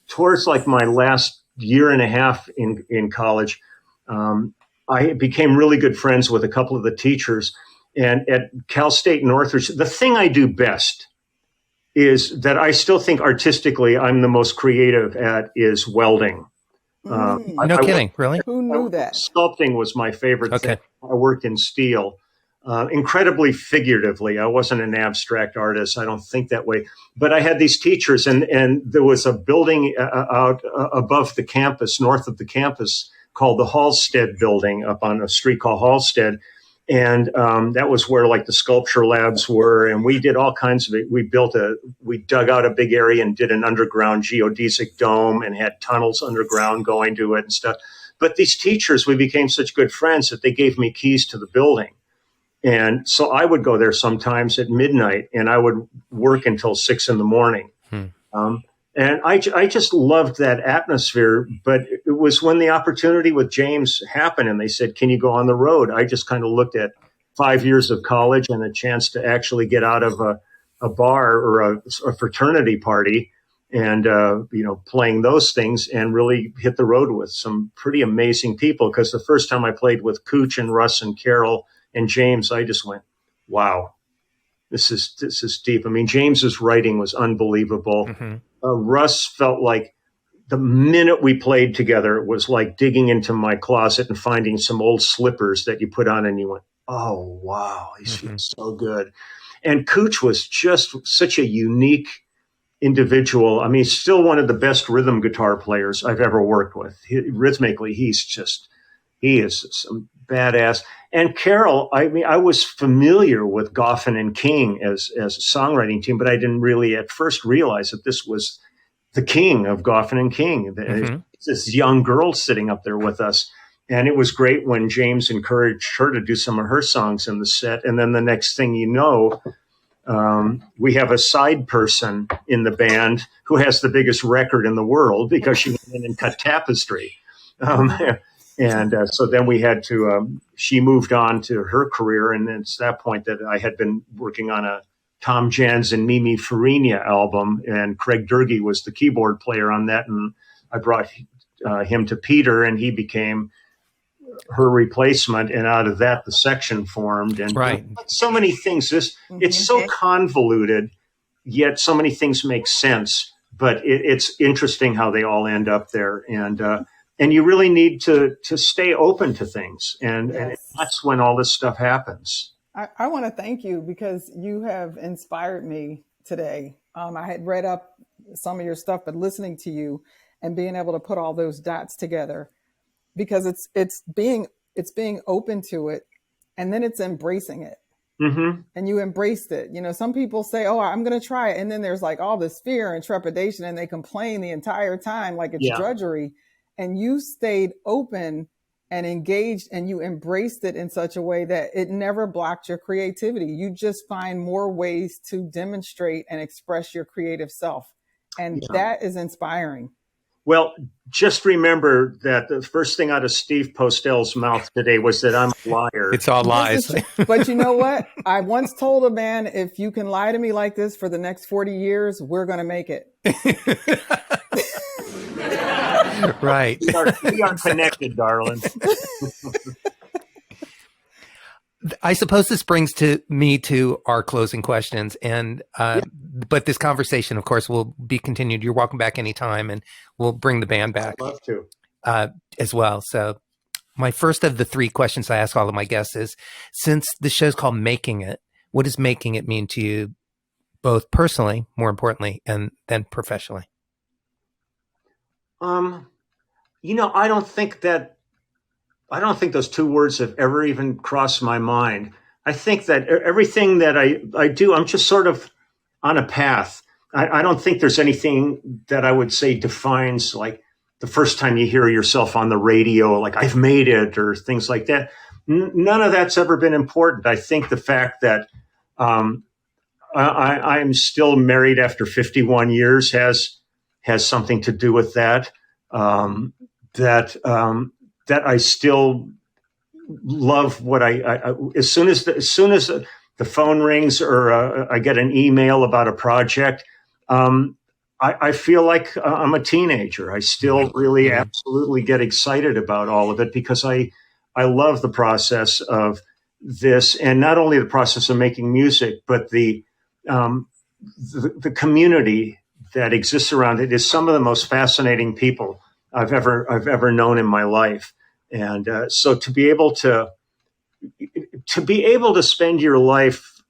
Towards like my last year and a half in college, I became really good friends with a couple of the teachers. And at Cal State Northridge, the thing I do best is that I still think artistically I'm the most creative at is welding. No kidding, really? Who knew that? Sculpting was my favorite thing. I worked in steel. Incredibly figuratively. I wasn't an abstract artist. I don't think that way. But I had these teachers, and there was a building out above the campus, north of the campus, called the Halstead Building, up on a street called Halstead. And that was where like the sculpture labs were. And we did all kinds of it. We dug out a big area and did an underground geodesic dome and had tunnels underground going to it and stuff. But these teachers, we became such good friends that they gave me keys to the building. And so I would go there sometimes at midnight and I would work until 6 a.m. And I just loved that atmosphere. But it was when the opportunity with James happened and they said, can you go on the road? I just kind of looked at 5 years of college and a chance to actually get out of a bar or a fraternity party and playing those things, and really hit the road with some pretty amazing people. Because the first time I played with Cooch and Russ and Carole and James, I just went, wow, this is deep. I mean, James's writing was unbelievable. Mm-hmm. Russ felt like the minute we played together, it was like digging into my closet and finding some old slippers that you put on, and you went, oh, wow, these feel so good. And Cooch was just such a unique individual. I mean, still one of the best rhythm guitar players I've ever worked with. Rhythmically, he is some badass. And Carole, I mean, I was familiar with Goffin and King as a songwriting team, but I didn't really at first realize that this was the king of Goffin and King, this young girl sitting up there with us. And it was great when James encouraged her to do some of her songs in the set. And then the next thing you know, we have a side person in the band who has the biggest record in the world because she went in and cut tapestry. So then we had to, she moved on to her career. And it's that point that I had been working on a Tom Jans and Mimi Farina album, and Craig Durgee was the keyboard player on that. And I brought him to Peter, and he became her replacement. And out of that, the section formed. And so many things, it's so convoluted, yet so many things make sense. But it's interesting how they all end up there. And you really need to stay open to things. And that's when all this stuff happens. I want to thank you because you have inspired me today. I had read up some of your stuff, but listening to you and being able to put all those dots together, because it's being open to it, and then it's embracing it. Mm-hmm. And you embraced it. You know, some people say, oh, I'm going to try it. And then there's like all this fear and trepidation, and they complain the entire time like it's drudgery. And you stayed open and engaged, and you embraced it in such a way that it never blocked your creativity. You just find more ways to demonstrate and express your creative self. And that is inspiring. Well, just remember that the first thing out of Steve Postel's mouth today was that I'm a liar. It's all lies. But you know what? I once told a man, if you can lie to me like this for the next 40 years, we're going to make it. Right. We are connected, darling. I suppose this brings me to our closing questions. And but this conversation, of course, will be continued. You're welcome back anytime, and we'll bring the band back. I'd love to. As well. So my first of the three questions I ask all of my guests is, since the show's called Making It, what does making it mean to you, both personally, more importantly, and then professionally? I don't think those two words have ever even crossed my mind. I think that everything that I do, I'm just sort of on a path. I don't think there's anything that I would say defines, like the first time you hear yourself on the radio, like I've made it, or things like that. None of that's ever been important. I think the fact that I'm still married after 51 years has something to do with that. That I still love what I as soon as the phone rings or I get an email about a project, I feel like I'm a teenager. I still really absolutely get excited about all of it, because I love the process of this, and not only the process of making music, but the community that exists around it is some of the most fascinating people I've ever known in my life. And so to be able to spend your life,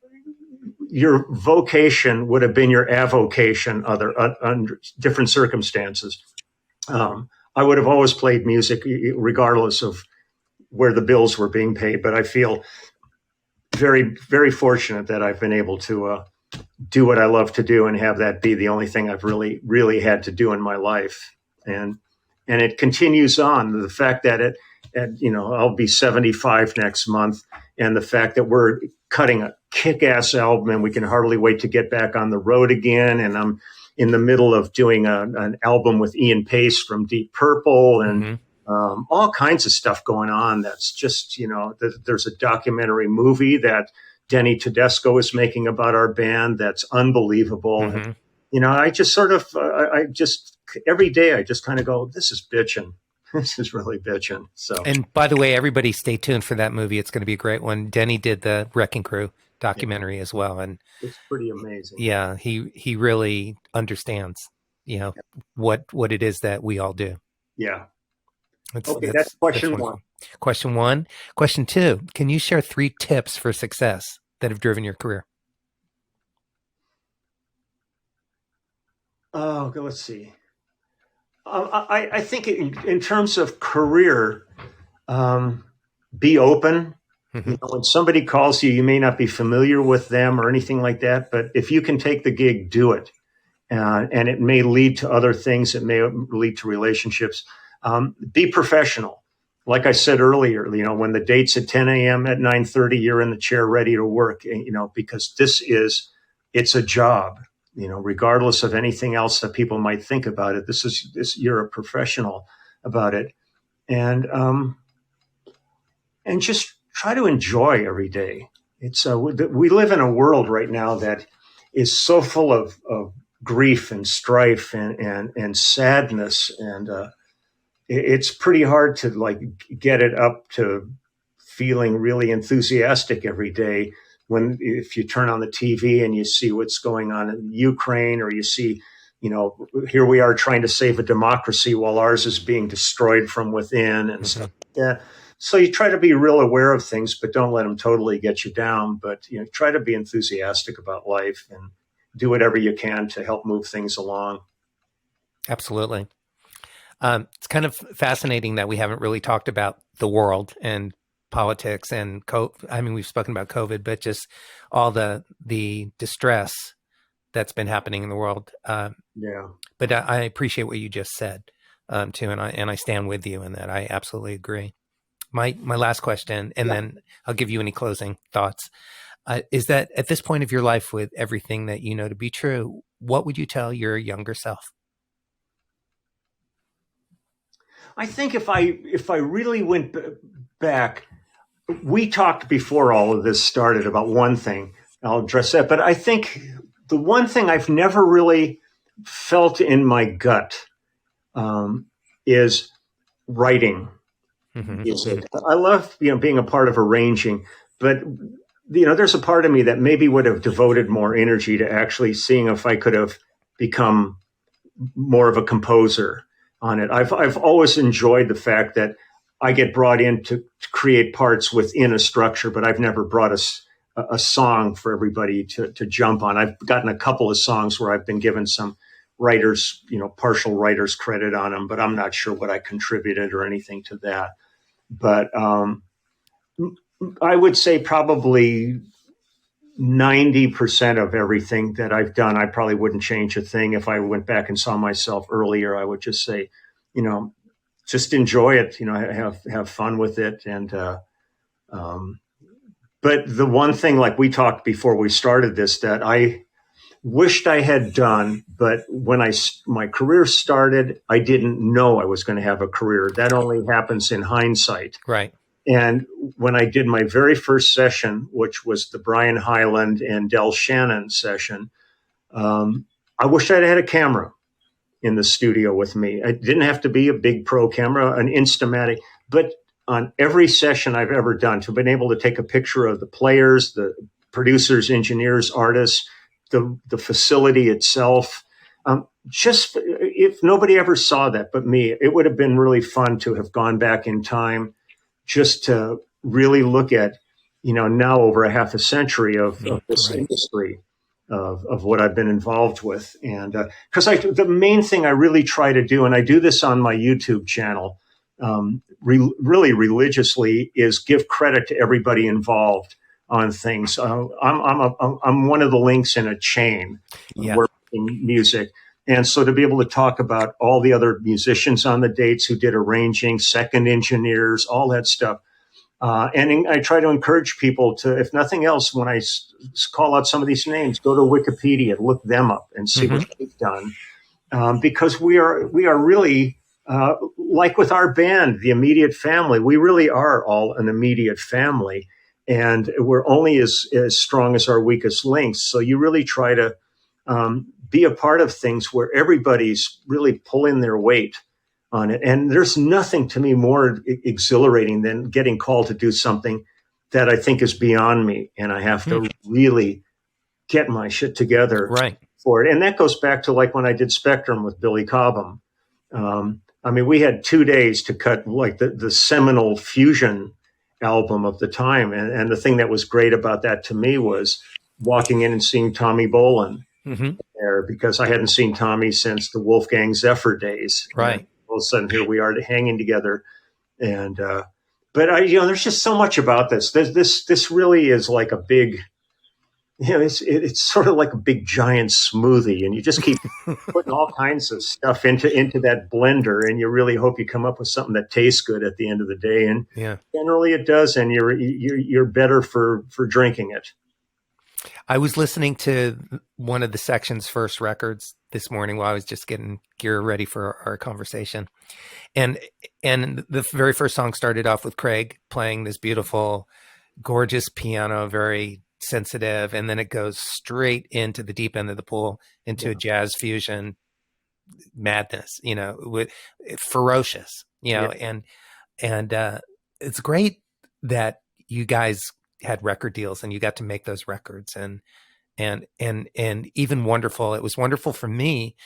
your vocation would have been your avocation under different circumstances. I would have always played music regardless of where the bills were being paid. But I feel very, very fortunate that I've been able to do what I love to do and have that be the only thing I've really, really had to do in my life. And it continues on. The fact that I'll be 75 next month, and the fact that we're cutting a kick-ass album and we can hardly wait to get back on the road again. And I'm in the middle of doing an album with Ian Pace from Deep Purple, and all kinds of stuff going on. That's just, there's a documentary movie that Denny Tedesco is making about our band that's unbelievable. I just sort of, I just, every day I just kind of go, this is bitching. This is really bitching. So, and by the way, everybody stay tuned for that movie. It's going to be a great one. Denny did the Wrecking Crew documentary as well. And it's pretty amazing. yeah, he really understands, what it is that we all do. Yeah. Okay, that's question one. Question one. Question two, can you share 3 tips for success that have driven your career? Oh, okay, let's see. I think in terms of career, be open. Mm-hmm. When somebody calls you, you may not be familiar with them or anything like that, but if you can take the gig, do it. And it may lead to other things. It may lead to relationships. Be professional. Like I said earlier, when the date's at 10 a.m. at 9:30, you're in the chair ready to work, because it's a job. Regardless of anything else that people might think about it, you're a professional about it, and just try to enjoy every day. We live in a world right now that is so full of grief and strife and sadness, and it's pretty hard to get it up to feeling really enthusiastic every day. If you turn on the TV and you see what's going on in Ukraine, or you see, here we are trying to save a democracy while ours is being destroyed from within and stuff like that. So you try to be real aware of things, but don't let them totally get you down. But, try to be enthusiastic about life and do whatever you can to help move things along. Absolutely. It's kind of fascinating that we haven't really talked about the world and politics and we've spoken about COVID, but just all the distress that's been happening in the world. But I appreciate what you just said, too, and I stand with you in that. I absolutely agree. My last question, and then I'll give you any closing thoughts, is that at this point of your life, with everything that you know to be true, what would you tell your younger self? I think if I really went back, we talked before all of this started about one thing. I'll address that. But I think the one thing I've never really felt in my gut is writing. Music. I love, being a part of arranging, but there's a part of me that maybe would have devoted more energy to actually seeing if I could have become more of a composer on it. I've always enjoyed the fact that I get brought in to create parts within a structure, but I've never brought a song for everybody to jump on. I've gotten a couple of songs where I've been given some writers, partial writers credit on them, but I'm not sure what I contributed or anything to that. But I would say probably 90% of everything that I've done, I probably wouldn't change a thing. If I went back and saw myself earlier, I would just say, just enjoy it, have fun with it. And, but the one thing, like we talked before we started this, that I wished I had done, but when my career started, I didn't know I was going to have a career. That only happens in hindsight. Right. And when I did my very first session, which was the Brian Hyland and Del Shannon session, I wish I'd had a camera in the studio with me. It didn't have to be a big pro camera, an Instamatic, but on every session I've ever done, to have been able to take a picture of the players, the producers, engineers, artists, the facility itself. Just if nobody ever saw that but me, it would have been really fun to have gone back in time just to really look at, now over a half a century of this industry of what I've been involved with. And because the main thing I really try to do, and I do this on my YouTube channel really religiously, is give credit to everybody involved on things. I'm one of the links in a chain working music. And so to be able to talk about all the other musicians on the dates who did arranging, second engineers, all that stuff. And I try to encourage people to, if nothing else, when I call out some of these names, go to Wikipedia, look them up and see what they've done. Because we are really, like with our band, the immediate family, we really are all an immediate family. And we're only as strong as our weakest links. So you really try to be a part of things where everybody's really pulling their weight on it. And there's nothing to me more exhilarating than getting called to do something that I think is beyond me. And I have to really get my shit together for it. And that goes back to like when I did Spectrum with Billy Cobham. I mean, we had 2 days to cut like the seminal fusion album of the time. And the thing that was great about that to me was walking in and seeing Tommy Bolin there, because I hadn't seen Tommy since the Wolfgang Zephyr days. Right. And all of a sudden here we are hanging together. And, but there's just so much about this. This really is like a big, it's sort of like a big giant smoothie, and you just keep putting all kinds of stuff into that blender, and you really hope you come up with something that tastes good at the end of the day. And generally it does, and you're better for drinking it. I was listening to one of the Section's first records this morning while I was just getting gear ready for our conversation. And the very first song started off with Craig playing this beautiful, gorgeous piano, very sensitive, and then it goes straight into the deep end of the pool, into a jazz fusion madness, with ferocious, and it's great that you guys had record deals and you got to make those records, and even wonderful. It was wonderful for me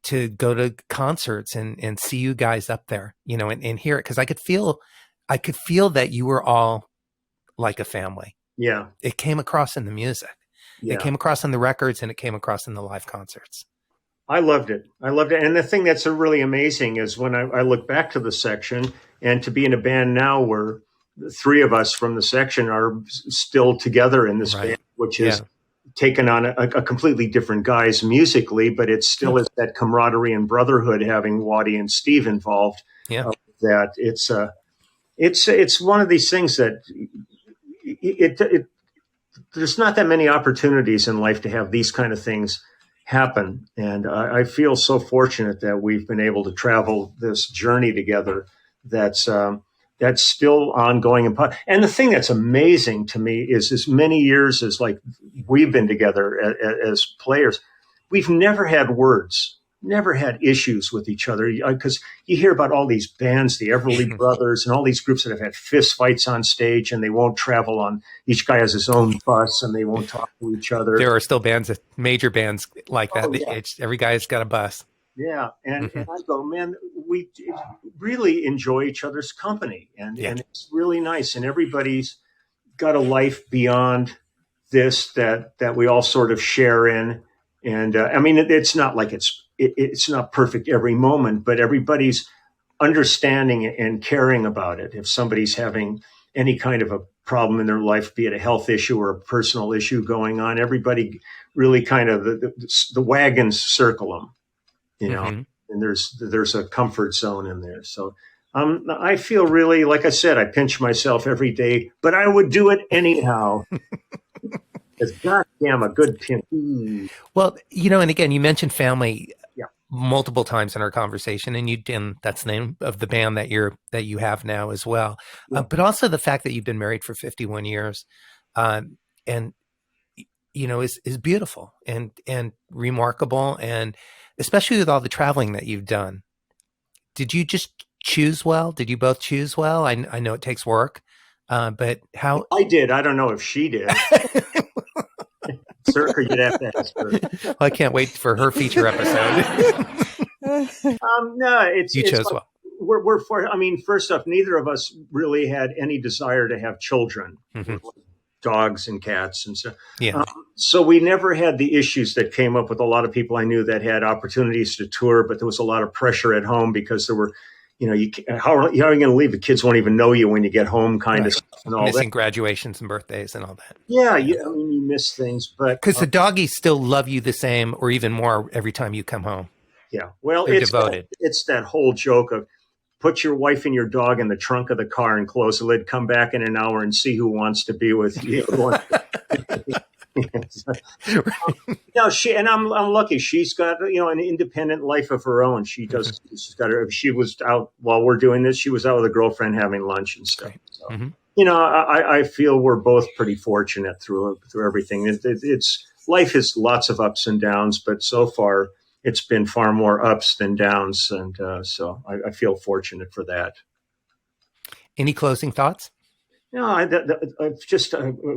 to go to concerts and see you guys up there, and hear it, because I could feel that you were all like a family. Yeah. It came across in the music. Yeah. It came across in the records, and it came across in the live concerts. I loved it. And the thing that's really amazing is when I look back to the Section, and to be in a band now where the three of us from the Section are still together in this band, which is taken on a completely different guise musically, but it still is that camaraderie and brotherhood, having Waddy and Steve involved. Yeah. That it's one of these things that there's not that many opportunities in life to have these kind of things happen. And I feel so fortunate that we've been able to travel this journey together. That's still ongoing. And the thing that's amazing to me is, as many years as like we've been together as players, we've never had words, never had issues with each other. Because you hear about all these bands, the Everly Brothers, and all these groups that have had fist fights on stage, and they won't travel on. Each guy has his own bus, and they won't talk to each other. There are still bands, major bands like that. Every guy's got a bus. Yeah, and I go, man, we really enjoy each other's company, and it's really nice. And everybody's got a life beyond this that we all sort of share in. And I mean, it's not like it's not perfect every moment, but everybody's understanding and caring about it. If somebody's having any kind of a problem in their life, be it a health issue or a personal issue going on, everybody really kind of the wagons circle them. And there's a comfort zone in there. So I feel really, like I said, I pinch myself every day, but I would do it anyhow. It's goddamn a good pinch. Well, and again, you mentioned family multiple times in our conversation, and that's the name of the band that you have now as well. But also the fact that you've been married for 51 years, and is beautiful and remarkable, and especially with all the traveling that you've done. Did you just choose well? Did you both choose well? I know it takes work, but how? I did. I don't know if she did. Sir, you'd have to ask her. Well, I can't wait for her feature episode. No, you chose well. We're for. I mean, first off, neither of us really had any desire to have children. Dogs and cats and stuff. Yeah. So we never had the issues that came up with a lot of people I knew that had opportunities to tour, but there was a lot of pressure at home because there were, how are you going to leave? The kids won't even know you when you get home, kind of stuff, and all missing that. graduations and birthdays and all that. Yeah, you miss things, but because the doggies still love you the same or even more every time you come home. Yeah, well, they're devoted. It's that whole joke of put your wife and your dog in the trunk of the car and close the lid, come back in an hour and see who wants to be with you. No, I'm lucky. She's got, an independent life of her own. She does. She was out while we're doing this. She was out with a girlfriend having lunch and stuff. So, I feel we're both pretty fortunate through everything. life is lots of ups and downs, but so far it's been far more ups than downs. And so I feel fortunate for that. Any closing thoughts? No, I've just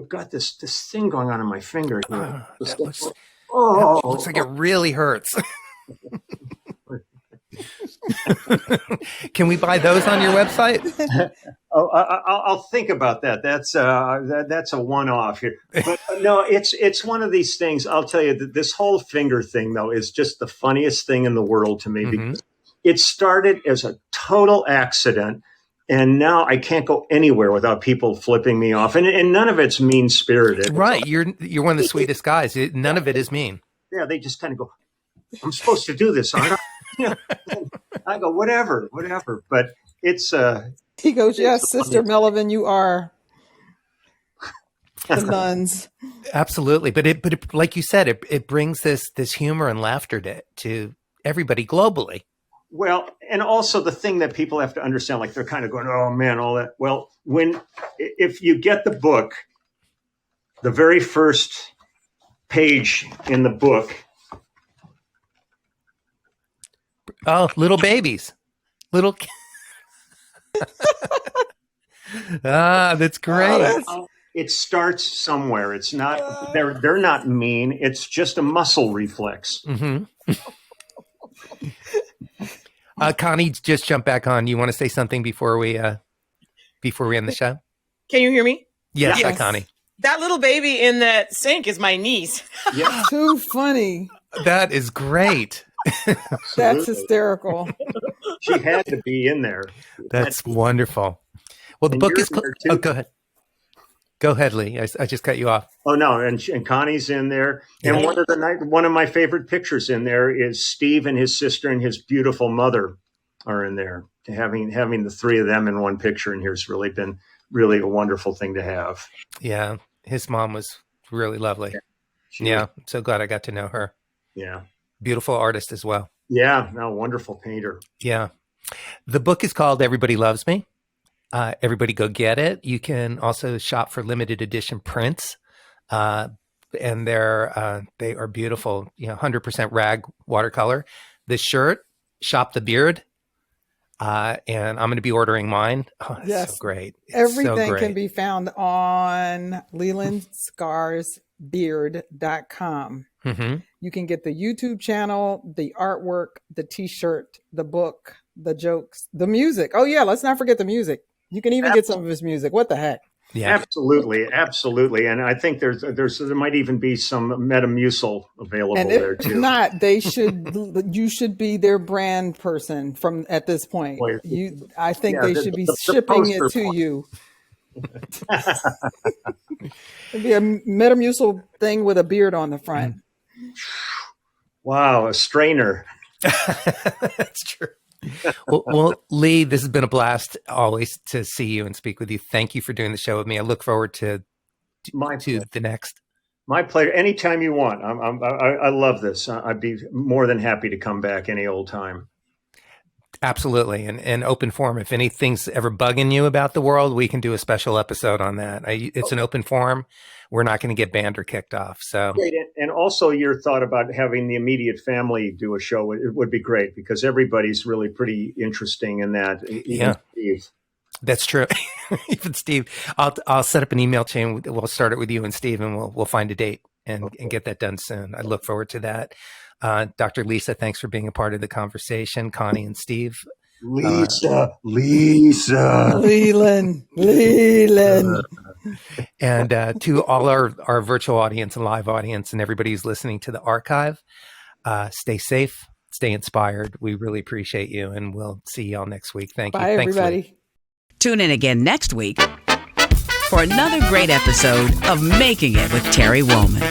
got this thing going on in my finger here. That looks like it really hurts. Can we buy those on your website? I'll think about that. That's a one-off here. But no, it's one of these things. I'll tell you that this whole finger thing, though, is just the funniest thing in the world to me because it started as a total accident. And now I can't go anywhere without people flipping me off. And none of it's mean-spirited. Right. You're one of the sweetest guys. None of it is mean. Yeah, they just kind of go, I'm supposed to do this, aren't I? I go, whatever. But it's... He goes, yes, Sister Melvin, you are the nuns. Absolutely. But it, like you said, it brings this humor and laughter to everybody globally. Well, and also the thing that people have to understand, like they're kind of going, oh man, all that. Well, if you get the book, the very first page in the book. Oh, little babies. That's great. It starts somewhere. It's not, they're not mean. It's just a muscle reflex. Mm-hmm. Connie just jumped back on. You want to say something before we end the show? Can you hear me? Yes. Hi, Connie. That little baby in that sink is my niece. Yeah. Too funny. That is great. That's hysterical. She had to be in there. That's wonderful. Well, the book is... Oh, go ahead. Go ahead, Lee. I just cut you off. Oh no, and Connie's in there. And one of my favorite pictures in there is Steve and his sister and his beautiful mother are in there. Having the three of them in one picture in here has really been a wonderful thing to have. Yeah, his mom was really lovely. Yeah, I'm so glad I got to know her. Yeah, beautiful artist as well. Yeah, no, wonderful painter. Yeah, the book is called Everybody Loves Me. Everybody go get it. You can also shop for limited edition prints. And they are beautiful, 100% rag watercolor. The shirt, Shop the Beard. And I'm going to be ordering mine. Oh, it's yes. So great. Everything can be found on Leland Sklars's beard.com. Mm-hmm. You can get the YouTube channel, the artwork, the t-shirt, the book, the jokes, the music. Oh yeah, let's not forget the music. You can even get some of his music. What the heck? Yeah, absolutely. And I think there might even be some Metamucil available and there too. If not, you should be their brand person from at this point. I think they should be shipping it to you. It'd be a Metamucil thing with a beard on the front. Wow, a strainer. That's true. Well, Lee, this has been a blast always to see you and speak with you. Thank you for doing the show with me. I look forward to the next. My pleasure. Anytime you want. I love this. I'd be more than happy to come back any old time. Absolutely. And open forum. If anything's ever bugging you about the world, we can do a special episode on that. It's an open forum. We're not going to get banned or kicked off. So, great. And also your thought about having the immediate family do a show, it would be great because everybody's really pretty interesting in that. Even Steve. That's true. Even Steve. I'll set up an email chain. We'll start it with you and Steve, and we'll find a date and get that done soon. I look forward to that. Dr. Lisa, thanks for being a part of the conversation. Connie and Steve. Leland. And to all our virtual audience and live audience and everybody who's listening to the archive, stay safe, stay inspired. We really appreciate you, and we'll see y'all next week. Thank you. Bye, everybody. Lee. Tune in again next week for another great episode of Making It with Terry Wollman.